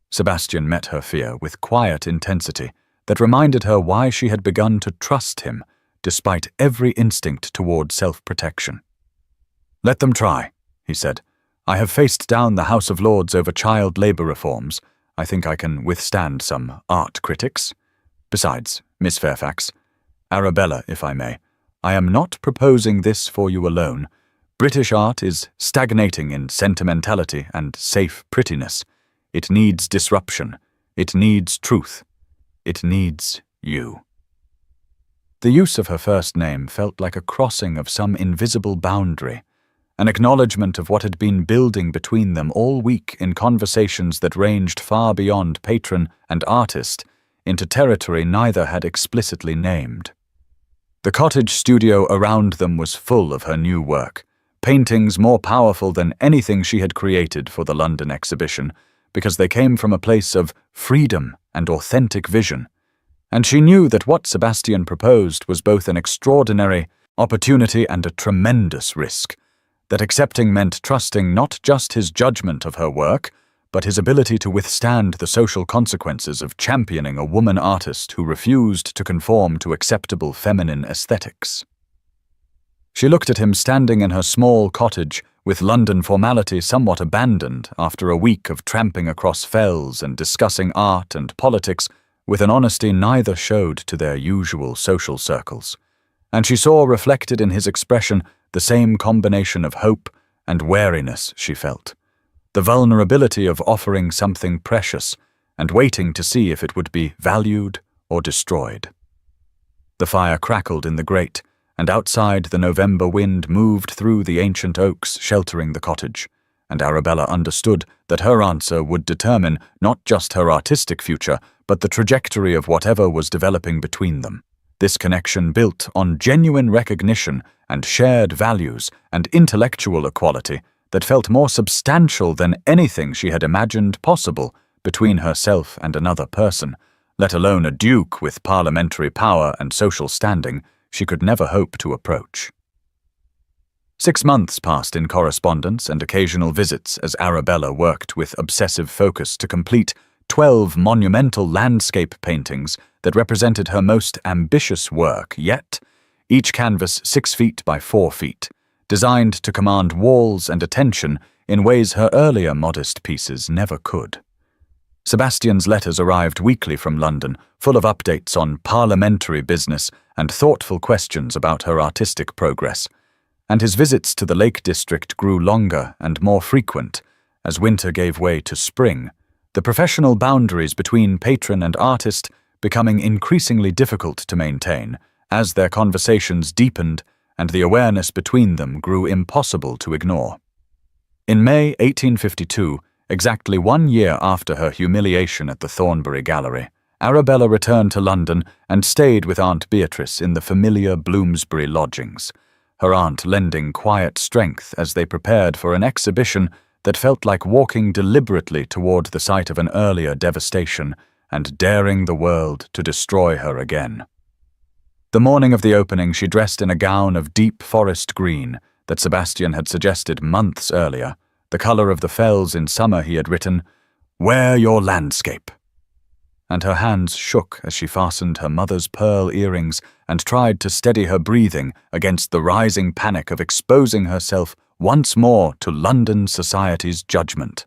Sebastian met her fear with quiet intensity that reminded her why she had begun to trust him, despite every instinct toward self-protection. "Let them try," he said. "I have faced down the House of Lords over child labour reforms. I think I can withstand some art critics. Besides, Miss Fairfax, Arabella, if I may, I am not proposing this for you alone. British art is stagnating in sentimentality and safe prettiness. It needs disruption. It needs truth. It needs you." The use of her first name felt like a crossing of some invisible boundary, an acknowledgement of what had been building between them all week in conversations that ranged far beyond patron and artist into territory neither had explicitly named. The cottage studio around them was full of her new work, paintings more powerful than anything she had created for the London exhibition, because they came from a place of freedom and authentic vision, and she knew that what Sebastian proposed was both an extraordinary opportunity and a tremendous risk. That accepting meant trusting not just his judgment of her work, but his ability to withstand the social consequences of championing a woman artist who refused to conform to acceptable feminine aesthetics. She looked at him standing in her small cottage, with London formality somewhat abandoned after a week of tramping across fells and discussing art and politics with an honesty neither showed to their usual social circles. And she saw reflected in his expression the same combination of hope and wariness she felt. The vulnerability of offering something precious and waiting to see if it would be valued or destroyed. The fire crackled in the grate, and outside the November wind moved through the ancient oaks sheltering the cottage, and Arabella understood that her answer would determine not just her artistic future, but the trajectory of whatever was developing between them. This connection built on genuine recognition and shared values and intellectual equality that felt more substantial than anything she had imagined possible between herself and another person, let alone a duke with parliamentary power and social standing she could never hope to approach. 6 months passed in correspondence and occasional visits as Arabella worked with obsessive focus to complete 12 monumental landscape paintings that represented her most ambitious work yet, each canvas 6 feet by 4 feet, designed to command walls and attention in ways her earlier modest pieces never could. Sebastian's letters arrived weekly from London, full of updates on parliamentary business and thoughtful questions about her artistic progress, and his visits to the Lake District grew longer and more frequent as winter gave way to spring, the professional boundaries between patron and artist becoming increasingly difficult to maintain as their conversations deepened and the awareness between them grew impossible to ignore. In May 1852, exactly 1 year after her humiliation at the Thornbury Gallery, Arabella returned to London and stayed with Aunt Beatrice in the familiar Bloomsbury lodgings, her aunt lending quiet strength as they prepared for an exhibition that felt like walking deliberately toward the site of an earlier devastation and daring the world to destroy her again. The morning of the opening, she dressed in a gown of deep forest green that Sebastian had suggested months earlier, the color of the fells in summer he had written, "Wear your landscape." And her hands shook as she fastened her mother's pearl earrings and tried to steady her breathing against the rising panic of exposing herself once more to London society's judgment.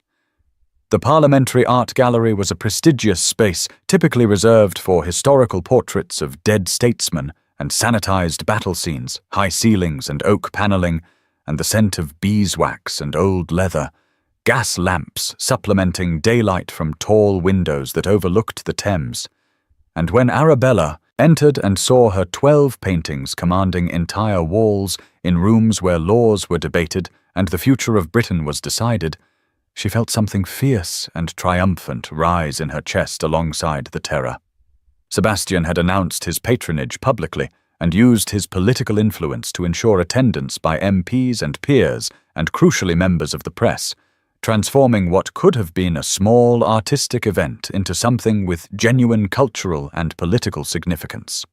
The Parliamentary Art Gallery was a prestigious space typically reserved for historical portraits of dead statesmen and sanitized battle scenes, high ceilings and oak paneling, and the scent of beeswax and old leather, gas lamps supplementing daylight from tall windows that overlooked the Thames. And when Arabella entered and saw her 12 paintings commanding entire walls in rooms where laws were debated and the future of Britain was decided, she felt something fierce and triumphant rise in her chest alongside the terror. Sebastian had announced his patronage publicly and used his political influence to ensure attendance by MPs and peers and crucially members of the press, transforming what could have been a small artistic event into something with genuine cultural and political significance.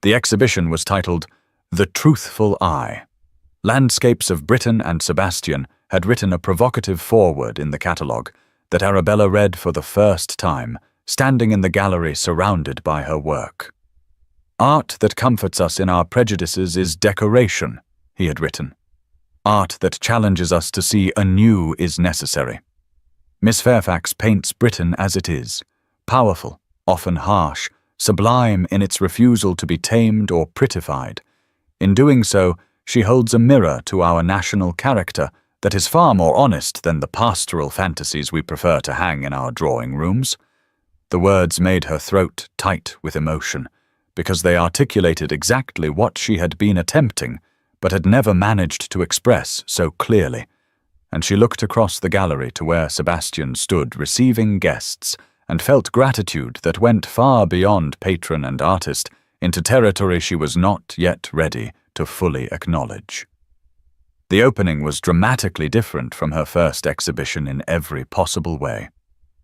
The exhibition was titled The Truthful Eye. Landscapes of Britain and Sebastian had written a provocative foreword in the catalogue that Arabella read for the first time, standing in the gallery surrounded by her work. "Art that comforts us in our prejudices is decoration," he had written. "Art that challenges us to see anew is necessary. Miss Fairfax paints Britain as it is, powerful, often harsh, sublime in its refusal to be tamed or prettified. In doing so, she holds a mirror to our national character that is far more honest than the pastoral fantasies we prefer to hang in our drawing rooms." The words made her throat tight with emotion, because they articulated exactly what she had been attempting, but had never managed to express so clearly, and she looked across the gallery to where Sebastian stood receiving guests, and felt gratitude that went far beyond patron and artist into territory she was not yet ready to fully acknowledge. The opening was dramatically different from her first exhibition in every possible way.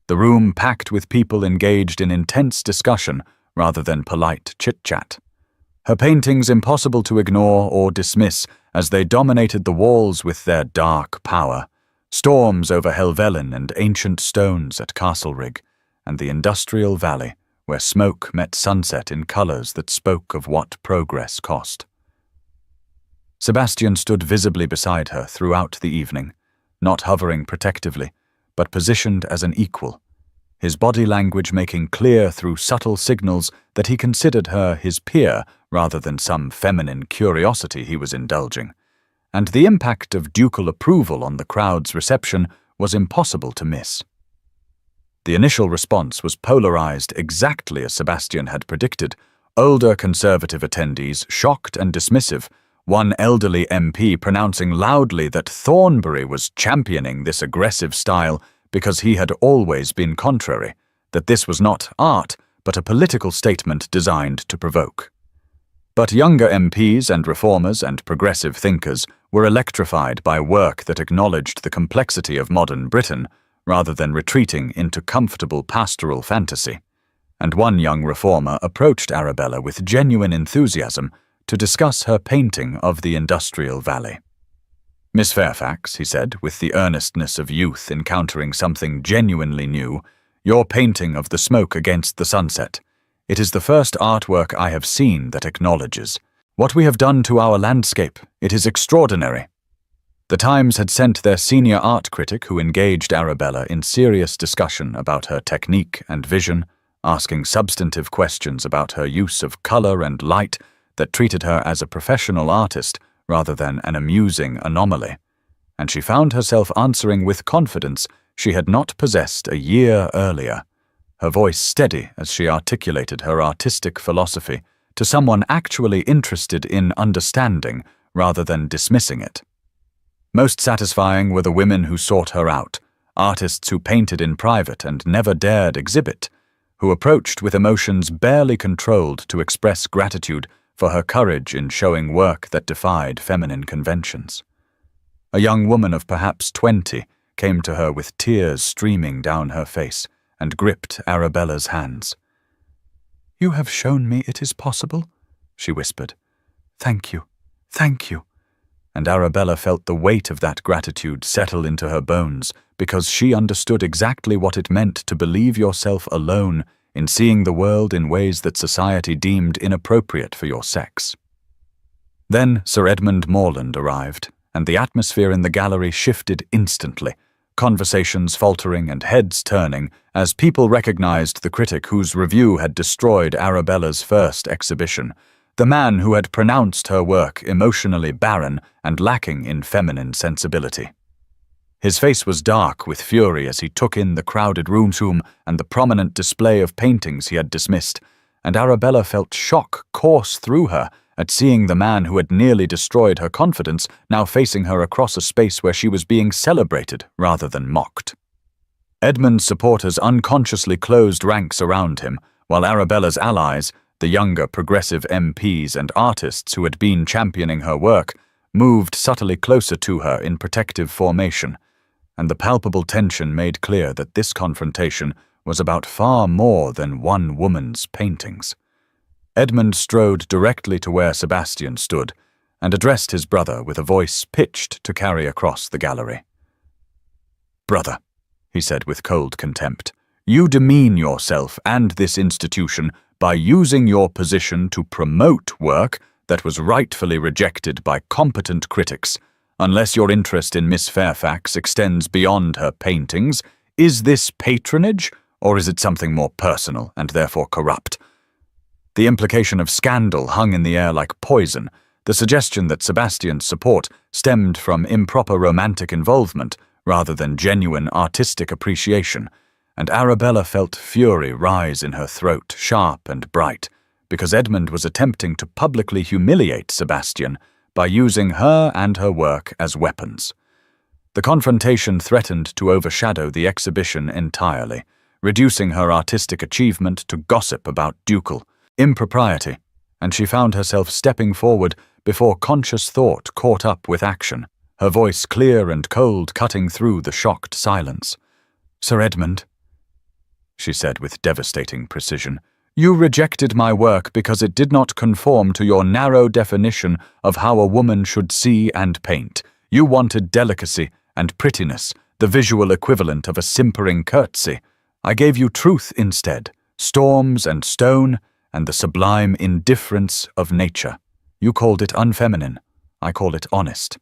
The room packed with people engaged in intense discussion rather than polite chit-chat. her paintings impossible to ignore or dismiss as they dominated the walls with their dark power. Storms over Helvellyn and ancient stones at Castlerig, and the industrial valley where smoke met sunset in colours that spoke of what progress cost. Sebastian stood visibly beside her throughout the evening, not hovering protectively, but positioned as an equal, his body language making clear through subtle signals that he considered her his peer rather than some feminine curiosity he was indulging, and the impact of ducal approval on the crowd's reception was impossible to miss. The initial response was polarized exactly as Sebastian had predicted. Older Conservative attendees shocked and dismissive, one elderly MP pronouncing loudly that Thornbury was championing this aggressive style because he had always been contrary, that this was not art, but a political statement designed to provoke. But younger MPs and reformers and progressive thinkers were electrified by work that acknowledged the complexity of modern Britain, rather than retreating into comfortable pastoral fantasy. And one young reformer approached Arabella with genuine enthusiasm to discuss her painting of the industrial valley. "Miss Fairfax," he said, with the earnestness of youth encountering something genuinely new, "your painting of the smoke against the sunset. It is the first artwork I have seen that acknowledges what we have done to our landscape. It is extraordinary." The Times had sent their senior art critic who engaged Arabella in serious discussion about her technique and vision, asking substantive questions about her use of color and light that treated her as a professional artist rather than an amusing anomaly, and she found herself answering with confidence she had not possessed a year earlier, her voice steady as she articulated her artistic philosophy to someone actually interested in understanding rather than dismissing it. Most satisfying were the women who sought her out, artists who painted in private and never dared exhibit, who approached with emotions barely controlled to express gratitude for her courage in showing work that defied feminine conventions. A young woman of perhaps 20 came to her with tears streaming down her face and gripped Arabella's hands. "You have shown me it is possible," she whispered. "Thank you, thank you." And Arabella felt the weight of that gratitude settle into her bones because she understood exactly what it meant to believe yourself alone in seeing the world in ways that society deemed inappropriate for your sex. Then Sir Edmund Morland arrived, and the atmosphere in the gallery shifted instantly, conversations faltering and heads turning as people recognized the critic whose review had destroyed Arabella's first exhibition, the man who had pronounced her work emotionally barren and lacking in feminine sensibility. His face was dark with fury as he took in the crowded room and the prominent display of paintings he had dismissed, and Arabella felt shock course through her at seeing the man who had nearly destroyed her confidence now facing her across a space where she was being celebrated rather than mocked. Edmund's supporters unconsciously closed ranks around him, while Arabella's allies, the younger progressive MPs and artists who had been championing her work, moved subtly closer to her in protective formation, and the palpable tension made clear that this confrontation was about far more than one woman's paintings. Edmund strode directly to where Sebastian stood and addressed his brother with a voice pitched to carry across the gallery. "Brother," he said with cold contempt, "you demean yourself and this institution by using your position to promote work that was rightfully rejected by competent critics. Unless your interest in Miss Fairfax extends beyond her paintings, is this patronage, or is it something more personal and therefore corrupt?" The implication of scandal hung in the air like poison, the suggestion that Sebastian's support stemmed from improper romantic involvement rather than genuine artistic appreciation, and Arabella felt fury rise in her throat, sharp and bright, because Edmund was attempting to publicly humiliate Sebastian by using her and her work as weapons. The confrontation threatened to overshadow the exhibition entirely, reducing her artistic achievement to gossip about ducal impropriety, and she found herself stepping forward before conscious thought caught up with action, her voice clear and cold cutting through the shocked silence. "Sir Edmund," she said with devastating precision, You rejected my work because it did not conform to your narrow definition of how a woman should see and paint. You wanted delicacy and prettiness, the visual equivalent of a simpering curtsy. I gave you truth instead, storms and stone, and the sublime indifference of nature. You called it unfeminine. I call it honest."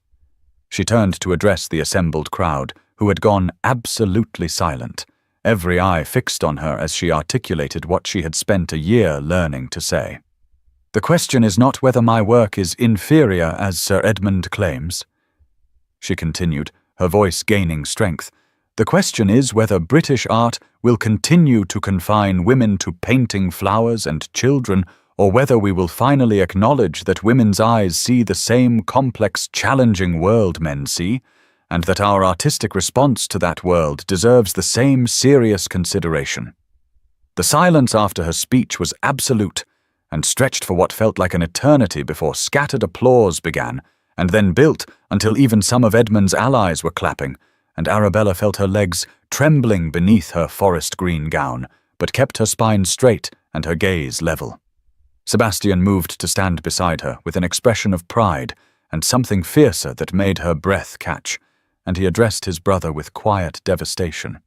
She turned to address the assembled crowd, who had gone absolutely silent, every eye fixed on her as she articulated what she had spent a year learning to say. "The question is not whether my work is inferior, as Sir Edmund claims," she continued, her voice gaining strength. "The question is whether British art will continue to confine women to painting flowers and children, or whether we will finally acknowledge that women's eyes see the same complex, challenging world men see, and that our artistic response to that world deserves the same serious consideration." The silence after her speech was absolute, and stretched for what felt like an eternity before scattered applause began, and then built until even some of Edmund's allies were clapping, and Arabella felt her legs trembling beneath her forest green gown, but kept her spine straight and her gaze level. Sebastian moved to stand beside her with an expression of pride and something fiercer that made her breath catch, and he addressed his brother with quiet devastation.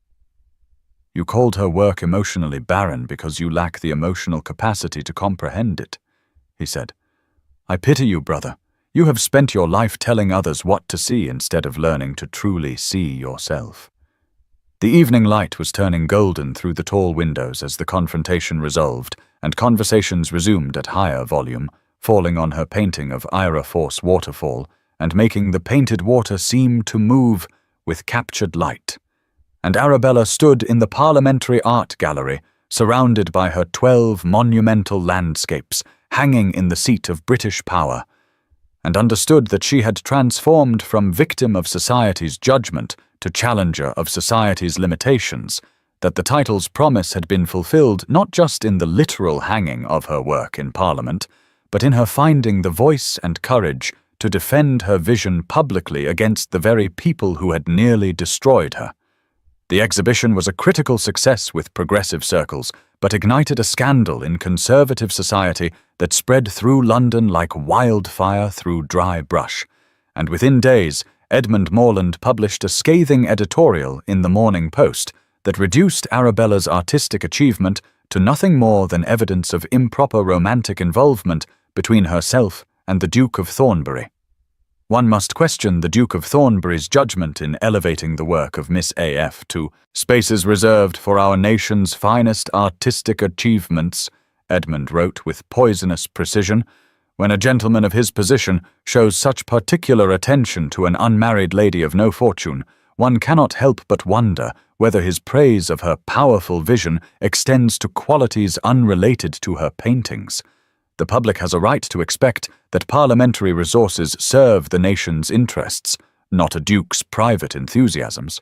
"You called her work emotionally barren because you lack the emotional capacity to comprehend it," he said. "I pity you, brother. You have spent your life telling others what to see instead of learning to truly see yourself." The evening light was turning golden through the tall windows as the confrontation resolved, and conversations resumed at higher volume, falling on her painting of Ira Force waterfall, and making the painted water seem to move with captured light. And Arabella stood in the Parliamentary Art Gallery, surrounded by her 12 monumental landscapes, hanging in the seat of British power, and understood that she had transformed from victim of society's judgment to challenger of society's limitations, that the title's promise had been fulfilled not just in the literal hanging of her work in Parliament, but in her finding the voice and courage to defend her vision publicly against the very people who had nearly destroyed her. The exhibition was a critical success with progressive circles, but ignited a scandal in conservative society that spread through London like wildfire through dry brush, and within days Edmund Morland published a scathing editorial in the Morning Post that reduced Arabella's artistic achievement to nothing more than evidence of improper romantic involvement between herself and the Duke of Thornbury. One must question the Duke of Thornbury's judgment in elevating the work of Miss A.F. to "spaces reserved for our nation's finest artistic achievements," Edmund wrote with poisonous precision. When a gentleman of his position shows such particular attention to an unmarried lady of no fortune, one cannot help but wonder whether his praise of her powerful vision extends to qualities unrelated to her paintings. The public has a right to expect that parliamentary resources serve the nation's interests, not a duke's private enthusiasms.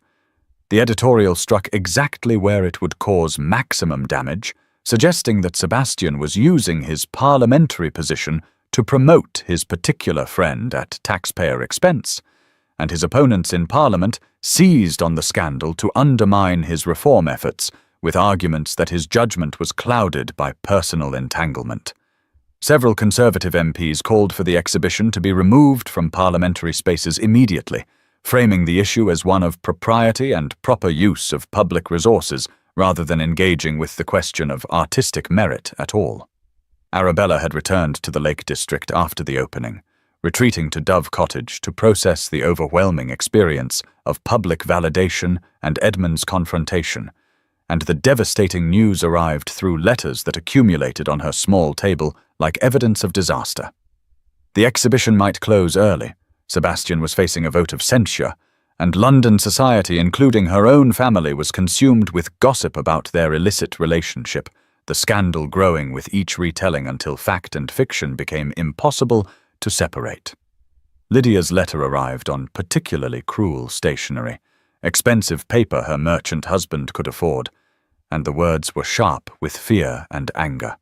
The editorial struck exactly where it would cause maximum damage, suggesting that Sebastian was using his parliamentary position to promote his particular friend at taxpayer expense, and his opponents in Parliament seized on the scandal to undermine his reform efforts, with arguments that his judgment was clouded by personal entanglement. Several Conservative MPs called for the exhibition to be removed from parliamentary spaces immediately, framing the issue as one of propriety and proper use of public resources, rather than engaging with the question of artistic merit at all. Arabella had returned to the Lake District after the opening, retreating to Dove Cottage to process the overwhelming experience of public validation and Edmund's confrontation, and the devastating news arrived through letters that accumulated on her small table like evidence of disaster. The exhibition might close early. Sebastian was facing a vote of censure, and London society, including her own family, was consumed with gossip about their illicit relationship, the scandal growing with each retelling until fact and fiction became impossible to separate. Lydia's letter arrived on particularly cruel stationery, expensive paper her merchant husband could afford, and the words were sharp with fear and anger.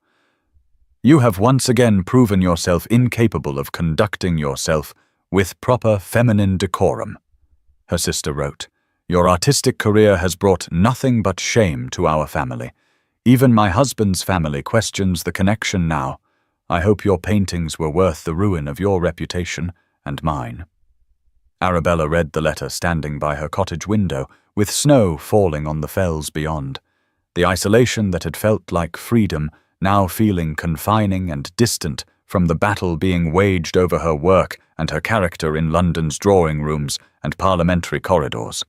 "You have once again proven yourself incapable of conducting yourself with proper feminine decorum," her sister wrote. "Your artistic career has brought nothing but shame to our family. Even my husband's family questions the connection now. I hope your paintings were worth the ruin of your reputation and mine." Arabella read the letter standing by her cottage window, with snow falling on the fells beyond. The isolation that had felt like freedom, now feeling confining and distant from the battle being waged over her work and her character in London's drawing rooms and parliamentary corridors.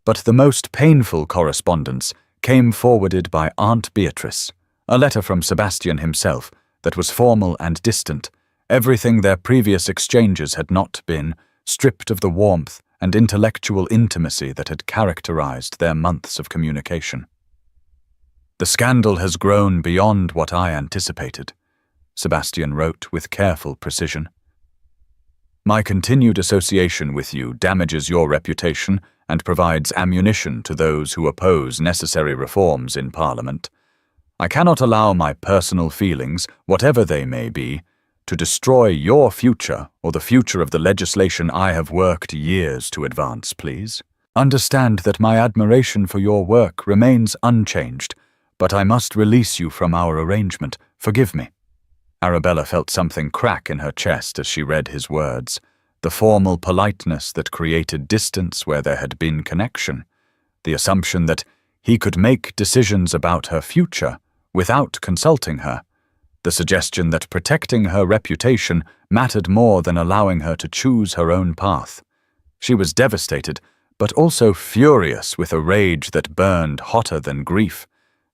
But the most painful correspondence came forwarded by Aunt Beatrice, a letter from Sebastian himself that was formal and distant, everything their previous exchanges had not been, stripped of the warmth and intellectual intimacy that had characterized their months of communication. "The scandal has grown beyond what I anticipated," Sebastian wrote with careful precision. "My continued association with you damages your reputation and provides ammunition to those who oppose necessary reforms in Parliament. I cannot allow my personal feelings, whatever they may be, to destroy your future or the future of the legislation I have worked years to advance, please. Understand that my admiration for your work remains unchanged, but I must release you from our arrangement. Forgive me." Arabella felt something crack in her chest as she read his words, the formal politeness that created distance where there had been connection, the assumption that he could make decisions about her future without consulting her, the suggestion that protecting her reputation mattered more than allowing her to choose her own path. She was devastated, but also furious with a rage that burned hotter than grief,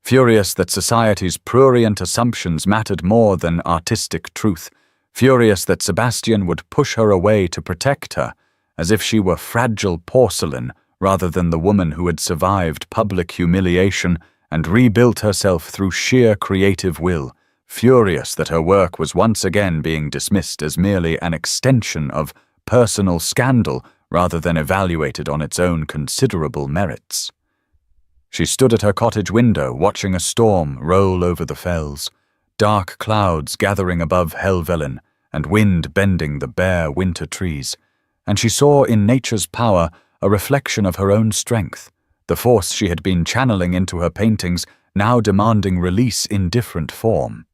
furious that society's prurient assumptions mattered more than artistic truth, furious that Sebastian would push her away to protect her, as if she were fragile porcelain rather than the woman who had survived public humiliation and rebuilt herself through sheer creative will, furious that her work was once again being dismissed as merely an extension of personal scandal rather than evaluated on its own considerable merits. She stood at her cottage window watching a storm roll over the fells, dark clouds gathering above Helvellyn and wind bending the bare winter trees, and she saw in nature's power a reflection of her own strength, the force she had been channeling into her paintings now demanding release in different form.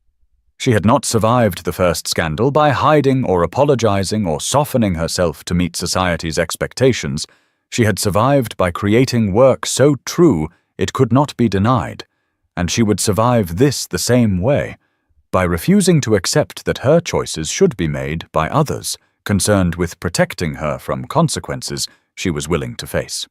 She had not survived the first scandal by hiding or apologizing or softening herself to meet society's expectations. She had survived by creating work so true it could not be denied, and she would survive this the same way, by refusing to accept that her choices should be made by others, concerned with protecting her from consequences she was willing to face.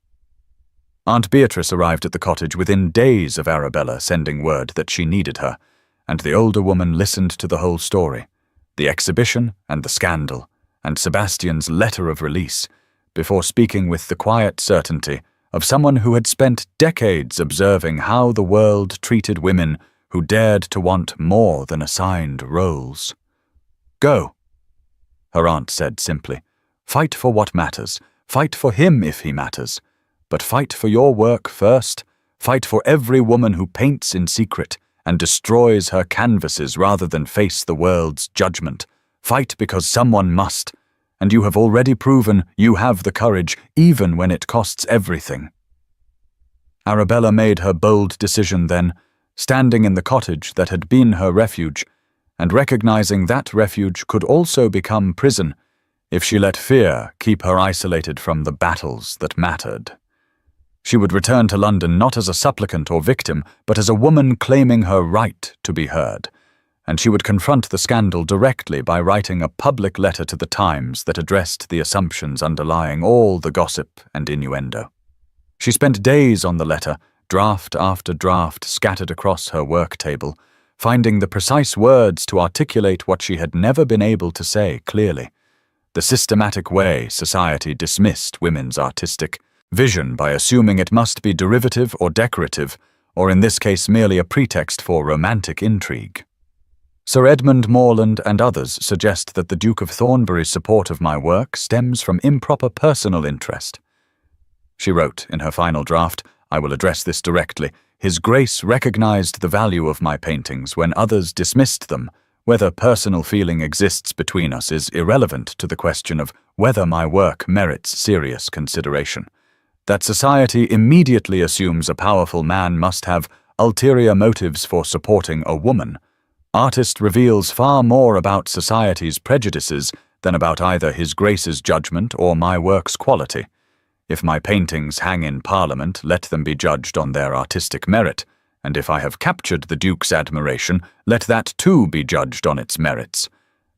Aunt Beatrice arrived at the cottage within days of Arabella sending word that she needed her, and the older woman listened to the whole story, the exhibition and the scandal, and Sebastian's letter of release, before speaking with the quiet certainty of someone who had spent decades observing how the world treated women who dared to want more than assigned roles. "Go," her aunt said simply. "Fight for what matters. Fight for him if he matters. But fight for your work first. Fight for every woman who paints in secret and destroys her canvases rather than face the world's judgment. Fight because someone must, and you have already proven you have the courage even when it costs everything." Arabella made her bold decision then, standing in the cottage that had been her refuge, and recognizing that refuge could also become prison if she let fear keep her isolated from the battles that mattered. She would return to London not as a supplicant or victim, but as a woman claiming her right to be heard, and she would confront the scandal directly by writing a public letter to the Times that addressed the assumptions underlying all the gossip and innuendo. She spent days on the letter, draft after draft scattered across her work table, finding the precise words to articulate what she had never been able to say clearly, the systematic way society dismissed women's artistic vision by assuming it must be derivative or decorative, or in this case merely a pretext for romantic intrigue. Sir Edmund Morland and others suggest that the Duke of Thornbury's support of my work stems from improper personal interest. She wrote in her final draft, "I will address this directly. His Grace recognized the value of my paintings when others dismissed them. Whether personal feeling exists between us is irrelevant to the question of whether my work merits serious consideration. That society immediately assumes a powerful man must have ulterior motives for supporting a woman, artist reveals far more about society's prejudices than about either His Grace's judgment or my work's quality. If my paintings hang in Parliament, let them be judged on their artistic merit, and if I have captured the Duke's admiration, let that too be judged on its merits.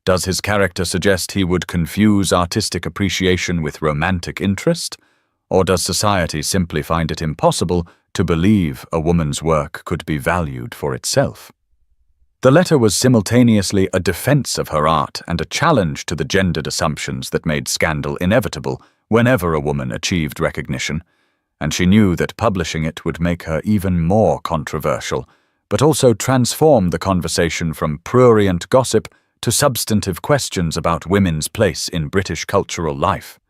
Does his character suggest he would confuse artistic appreciation with romantic interest? Or does society simply find it impossible to believe a woman's work could be valued for itself? The letter was simultaneously a defense of her art and a challenge to the gendered assumptions that made scandal inevitable whenever a woman achieved recognition, and she knew that publishing it would make her even more controversial, but also transform the conversation from prurient gossip to substantive questions about women's place in British cultural life.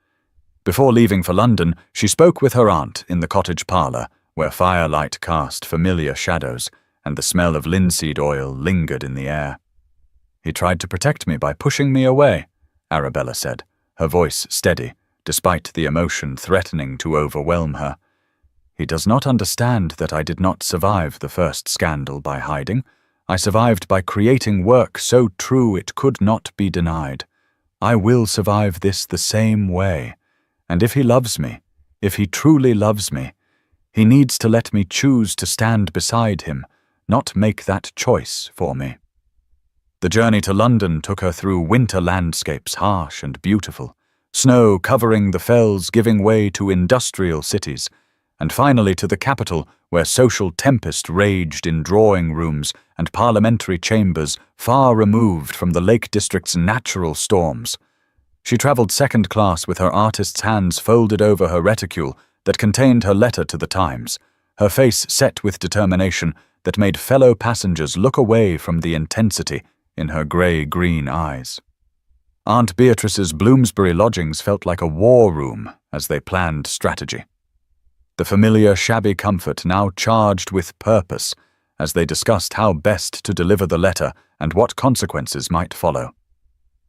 Before leaving for London, she spoke with her aunt in the cottage parlour, where firelight cast familiar shadows, and the smell of linseed oil lingered in the air. "He tried to protect me by pushing me away," Arabella said, her voice steady, despite the emotion threatening to overwhelm her. "He does not understand that I did not survive the first scandal by hiding. I survived by creating work so true it could not be denied. I will survive this the same way. And if he loves me, if he truly loves me, he needs to let me choose to stand beside him, not make that choice for me." The journey to London took her through winter landscapes harsh and beautiful, snow covering the fells giving way to industrial cities, and finally to the capital where social tempest raged in drawing rooms and parliamentary chambers far removed from the Lake District's natural storms. She travelled second class with her artist's hands folded over her reticule that contained her letter to the Times, her face set with determination that made fellow passengers look away from the intensity in her grey-green eyes. Aunt Beatrice's Bloomsbury lodgings felt like a war room as they planned strategy. The familiar shabby comfort now charged with purpose as they discussed how best to deliver the letter and what consequences might follow.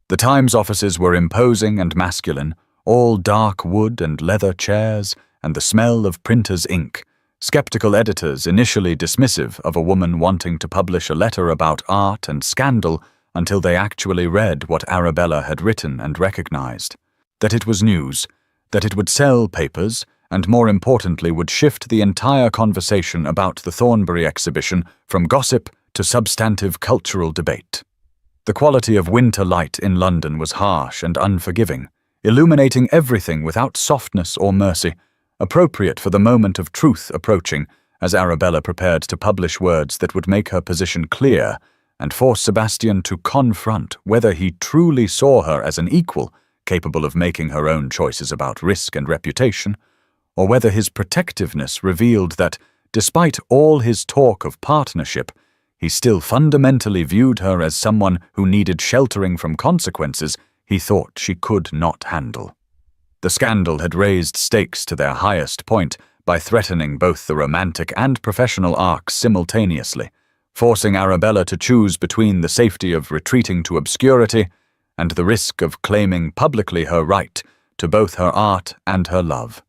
The Times offices were imposing and masculine, all dark wood and leather chairs and the smell of printer's ink, skeptical editors initially dismissive of a woman wanting to publish a letter about art and scandal until they actually read what Arabella had written and recognized. That it was news, that it would sell papers, and more importantly would shift the entire conversation about the Thornbury exhibition from gossip to substantive cultural debate. The quality of winter light in London was harsh and unforgiving, illuminating everything without softness or mercy, appropriate for the moment of truth approaching, as Arabella prepared to publish words that would make her position clear and force Sebastian to confront whether he truly saw her as an equal, capable of making her own choices about risk and reputation, or whether his protectiveness revealed that, despite all his talk of partnership, he still fundamentally viewed her as someone who needed sheltering from consequences he thought she could not handle. The scandal had raised stakes to their highest point by threatening both the romantic and professional arcs simultaneously, forcing Arabella to choose between the safety of retreating to obscurity and the risk of claiming publicly her right to both her art and her love.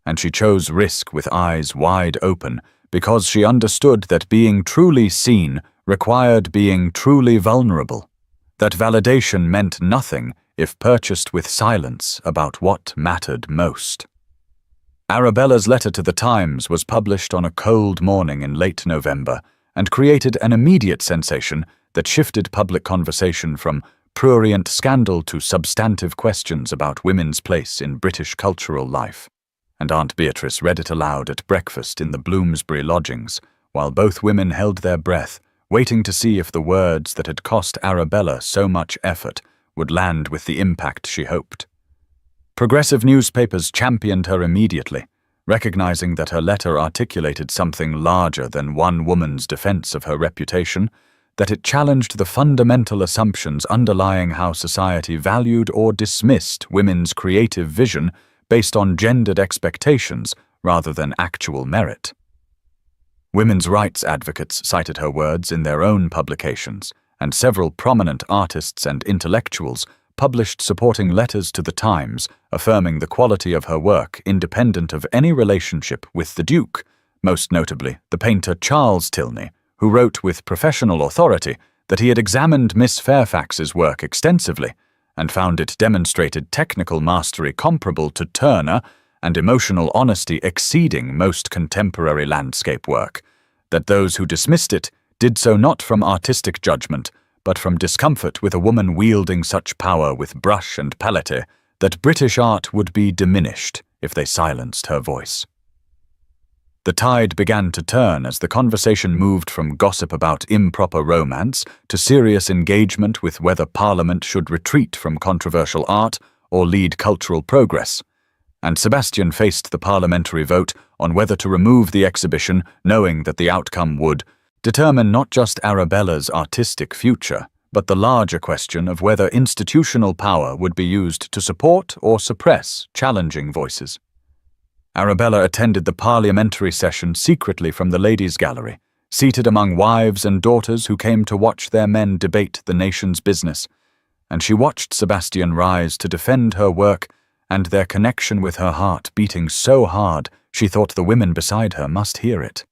And she chose risk with eyes wide open because she understood that being truly seen required being truly vulnerable, that validation meant nothing if purchased with silence about what mattered most. Arabella's letter to the Times was published on a cold morning in late November and created an immediate sensation that shifted public conversation from prurient scandal to substantive questions about women's place in British cultural life. And Aunt Beatrice read it aloud at breakfast in the Bloomsbury lodgings, while both women held their breath, waiting to see if the words that had cost Arabella so much effort would land with the impact she hoped. Progressive newspapers championed her immediately, recognizing that her letter articulated something larger than one woman's defense of her reputation, that it challenged the fundamental assumptions underlying how society valued or dismissed women's creative vision based on gendered expectations rather than actual merit. Women's rights advocates cited her words in their own publications, and several prominent artists and intellectuals published supporting letters to the Times affirming the quality of her work independent of any relationship with the Duke, most notably the painter Charles Tilney, who wrote with professional authority that he had examined Miss Fairfax's work extensively and found it demonstrated technical mastery comparable to Turner and emotional honesty exceeding most contemporary landscape work, that those who dismissed it did so not from artistic judgment, but from discomfort with a woman wielding such power with brush and palette that British art would be diminished if they silenced her voice. The tide began to turn as the conversation moved from gossip about improper romance to serious engagement with whether Parliament should retreat from controversial art or lead cultural progress, and Sebastian faced the parliamentary vote on whether to remove the exhibition, knowing that the outcome would determine not just Arabella's artistic future, but the larger question of whether institutional power would be used to support or suppress challenging voices. Arabella attended the parliamentary session secretly from the ladies' gallery, seated among wives and daughters who came to watch their men debate the nation's business, and she watched Sebastian rise to defend her work and their connection with her heart beating so hard she thought the women beside her must hear it.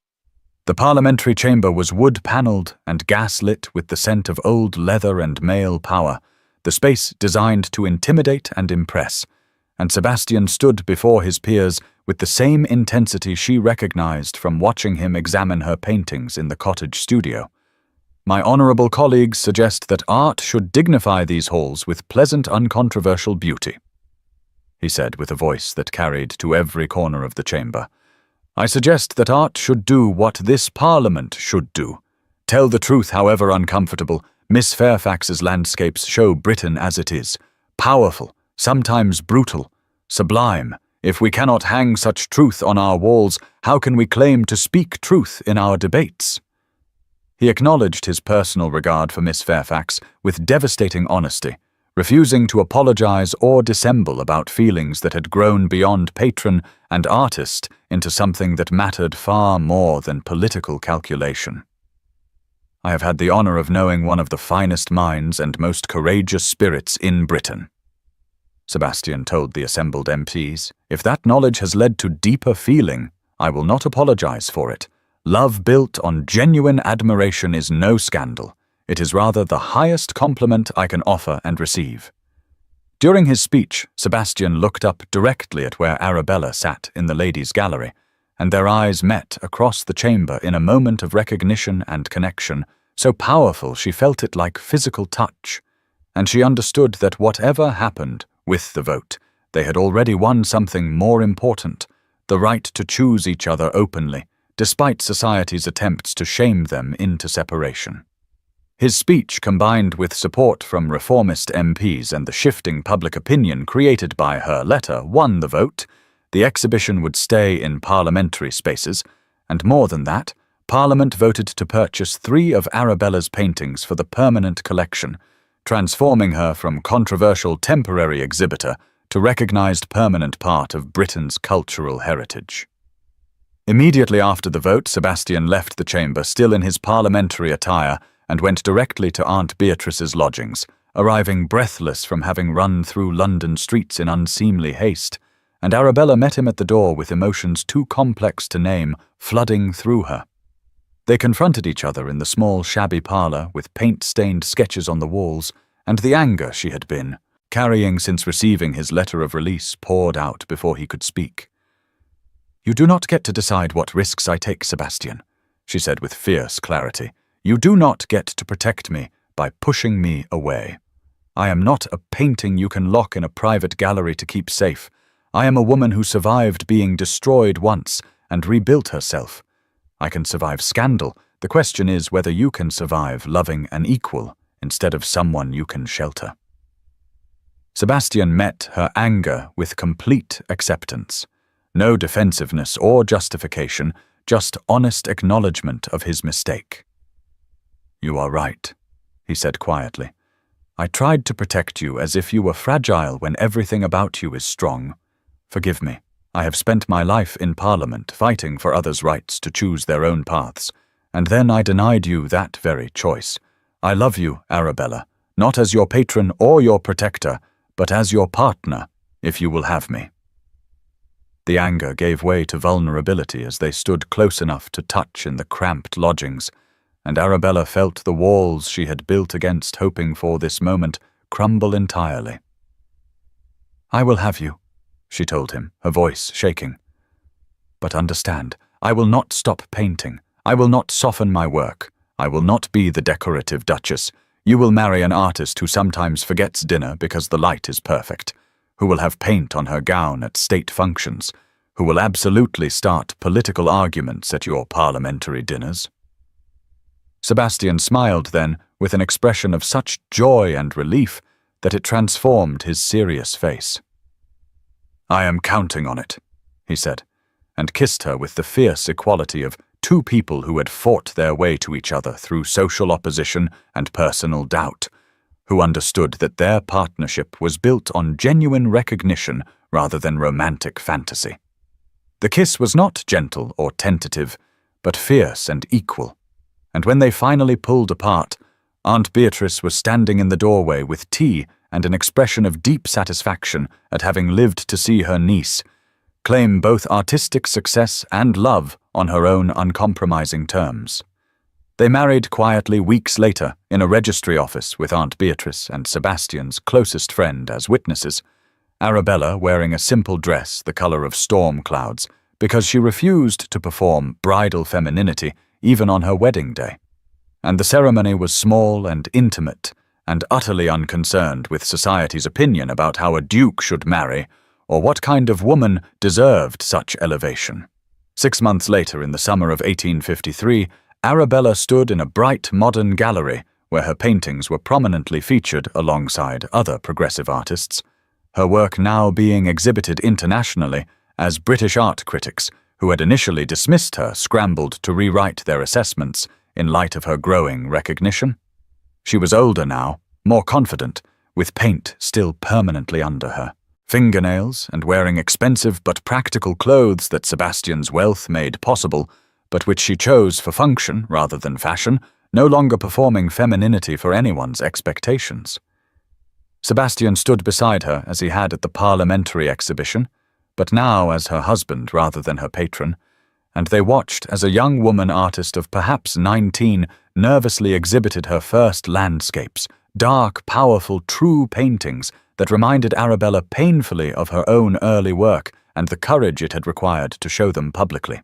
The parliamentary chamber was wood-panelled and gas-lit with the scent of old leather and male power, the space designed to intimidate and impress, and Sebastian stood before his peers with the same intensity she recognized from watching him examine her paintings in the cottage studio. My honourable colleagues suggest that art should dignify these halls with pleasant, uncontroversial beauty, he said with a voice that carried to every corner of the chamber. I suggest that art should do what this Parliament should do. Tell the truth, however uncomfortable. Miss Fairfax's landscapes show Britain as it is, powerful, sometimes brutal, sublime. If we cannot hang such truth on our walls, how can we claim to speak truth in our debates? He acknowledged his personal regard for Miss Fairfax with devastating honesty, refusing to apologize or dissemble about feelings that had grown beyond patron and artist into something that mattered far more than political calculation. I have had the honor of knowing one of the finest minds and most courageous spirits in Britain, Sebastian told the assembled MPs. If that knowledge has led to deeper feeling, I will not apologize for it. Love built on genuine admiration is no scandal. It is rather the highest compliment I can offer and receive. During his speech, Sebastian looked up directly at where Arabella sat in the ladies' gallery, and their eyes met across the chamber in a moment of recognition and connection, so powerful she felt it like physical touch, and she understood that whatever happened with the vote, they had already won something more important, the right to choose each other openly, despite society's attempts to shame them into separation. His speech, combined with support from reformist MPs and the shifting public opinion created by her letter, won the vote. The exhibition would stay in parliamentary spaces, and more than that, Parliament voted to purchase 3 of Arabella's paintings for the permanent collection, transforming her from controversial temporary exhibitor to recognized permanent part of Britain's cultural heritage. Immediately after the vote, Sebastian left the chamber still in his parliamentary attire and went directly to Aunt Beatrice's lodgings, arriving breathless from having run through London streets in unseemly haste, and Arabella met him at the door with emotions too complex to name flooding through her. They confronted each other in the small, shabby parlour with paint-stained sketches on the walls, and the anger she had been carrying since receiving his letter of release poured out before he could speak. You do not get to decide what risks I take, Sebastian, she said with fierce clarity. You do not get to protect me by pushing me away. I am not a painting you can lock in a private gallery to keep safe. I am a woman who survived being destroyed once and rebuilt herself. I can survive scandal. The question is whether you can survive loving an equal instead of someone you can shelter. Sebastian met her anger with complete acceptance. No defensiveness or justification, just honest acknowledgement of his mistake. You are right, he said quietly. I tried to protect you as if you were fragile when everything about you is strong. Forgive me. I have spent my life in Parliament fighting for others' rights to choose their own paths, and then I denied you that very choice. I love you, Arabella, not as your patron or your protector, but as your partner, if you will have me. The anger gave way to vulnerability as they stood close enough to touch in the cramped lodgings, and Arabella felt the walls she had built against hoping for this moment crumble entirely. "I will have you," she told him, her voice shaking. "But understand, I will not stop painting. I will not soften my work. I will not be the decorative duchess. You will marry an artist who sometimes forgets dinner because the light is perfect, who will have paint on her gown at state functions, who will absolutely start political arguments at your parliamentary dinners." Sebastian smiled then with an expression of such joy and relief that it transformed his serious face. "I am counting on it," he said, and kissed her with the fierce equality of two people who had fought their way to each other through social opposition and personal doubt, who understood that their partnership was built on genuine recognition rather than romantic fantasy. The kiss was not gentle or tentative, but fierce and equal, and when they finally pulled apart, Aunt Beatrice was standing in the doorway with tea and an expression of deep satisfaction at having lived to see her niece claim both artistic success and love on her own uncompromising terms. They married quietly weeks later in a registry office with Aunt Beatrice and Sebastian's closest friend as witnesses, Arabella wearing a simple dress the color of storm clouds because she refused to perform bridal femininity even on her wedding day. And the ceremony was small and intimate and utterly unconcerned with society's opinion about how a duke should marry or what kind of woman deserved such elevation. 6 months later, in the summer of 1853, Arabella stood in a bright modern gallery where her paintings were prominently featured alongside other progressive artists, her work now being exhibited internationally as British art critics who had initially dismissed her scrambled to rewrite their assessments in light of her growing recognition. She was older now, more confident, with paint still permanently under her. Fingernails and wearing expensive but practical clothes that Sebastian's wealth made possible, but which she chose for function rather than fashion, no longer performing femininity for anyone's expectations. Sebastian stood beside her as he had at the parliamentary exhibition, but now as her husband rather than her patron, and they watched as a young woman artist of perhaps 19 nervously exhibited her first landscapes, dark, powerful, true paintings that reminded Arabella painfully of her own early work and the courage it had required to show them publicly.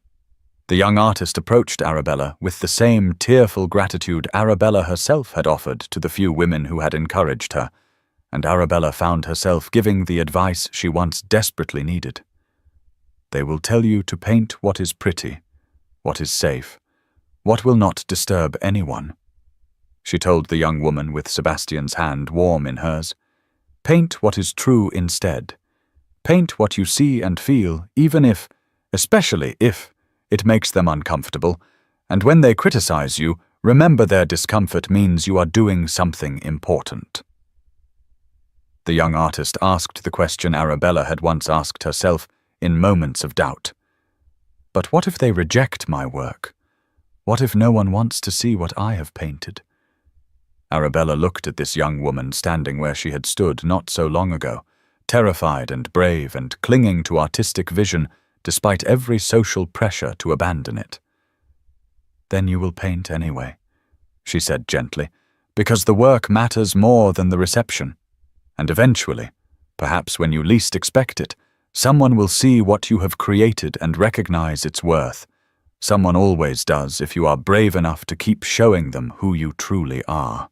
The young artist approached Arabella with the same tearful gratitude Arabella herself had offered to the few women who had encouraged her, and Arabella found herself giving the advice she once desperately needed. "They will tell you to paint what is pretty, what is safe, what will not disturb anyone," she told the young woman with Sebastian's hand warm in hers. "Paint what is true instead. Paint what you see and feel, even if, especially if, it makes them uncomfortable, and when they criticize you, remember their discomfort means you are doing something important." The young artist asked the question Arabella had once asked herself in moments of doubt. "But what if they reject my work? What if no one wants to see what I have painted?" Arabella looked at this young woman standing where she had stood not so long ago, terrified and brave and clinging to artistic vision despite every social pressure to abandon it. "Then you will paint anyway," she said gently, "because the work matters more than the reception. And eventually, perhaps when you least expect it, someone will see what you have created and recognize its worth. Someone always does if you are brave enough to keep showing them who you truly are."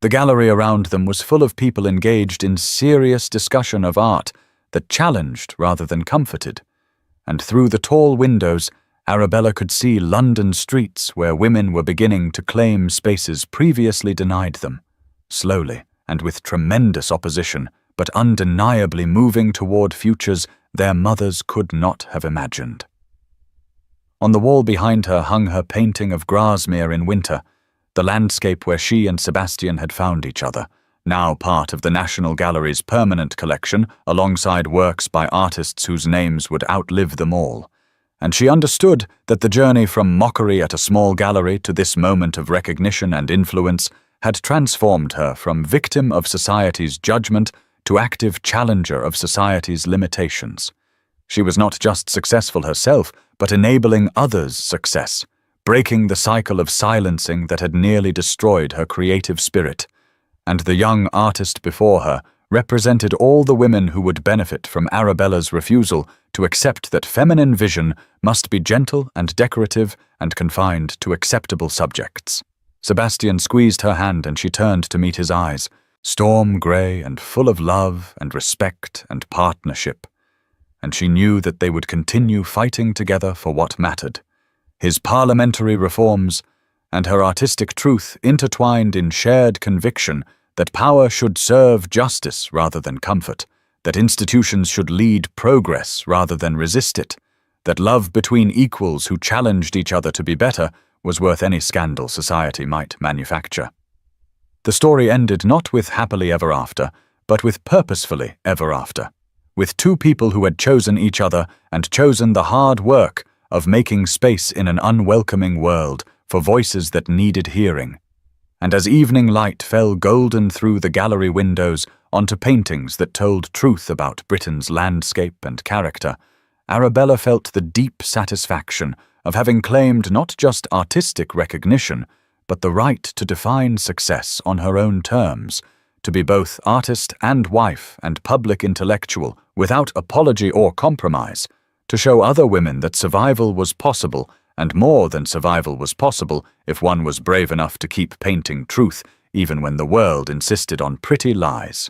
The gallery around them was full of people engaged in serious discussion of art that challenged rather than comforted, and through the tall windows, Arabella could see London streets where women were beginning to claim spaces previously denied them, slowly and with tremendous opposition, but undeniably moving toward futures their mothers could not have imagined. On the wall behind her hung her painting of Grasmere in winter, the landscape where she and Sebastian had found each other, now part of the National Gallery's permanent collection alongside works by artists whose names would outlive them all. And she understood that the journey from mockery at a small gallery to this moment of recognition and influence had transformed her from victim of society's judgment to active challenger of society's limitations. She was not just successful herself, but enabling others' success, breaking the cycle of silencing that had nearly destroyed her creative spirit. And the young artist before her represented all the women who would benefit from Arabella's refusal to accept that feminine vision must be gentle and decorative and confined to acceptable subjects. Sebastian squeezed her hand and she turned to meet his eyes, storm grey and full of love and respect and partnership. And she knew that they would continue fighting together for what mattered. His parliamentary reforms and her artistic truth intertwined in shared conviction that power should serve justice rather than comfort, that institutions should lead progress rather than resist it, that love between equals who challenged each other to be better was worth any scandal society might manufacture. The story ended not with happily ever after, but with purposefully ever after, with two people who had chosen each other and chosen the hard work of making space in an unwelcoming world for voices that needed hearing. And as evening light fell golden through the gallery windows onto paintings that told truth about Britain's landscape and character, Arabella felt the deep satisfaction of having claimed not just artistic recognition, but the right to define success on her own terms, to be both artist and wife and public intellectual without apology or compromise, to show other women that survival was possible, and more than survival was possible if one was brave enough to keep painting truth even when the world insisted on pretty lies.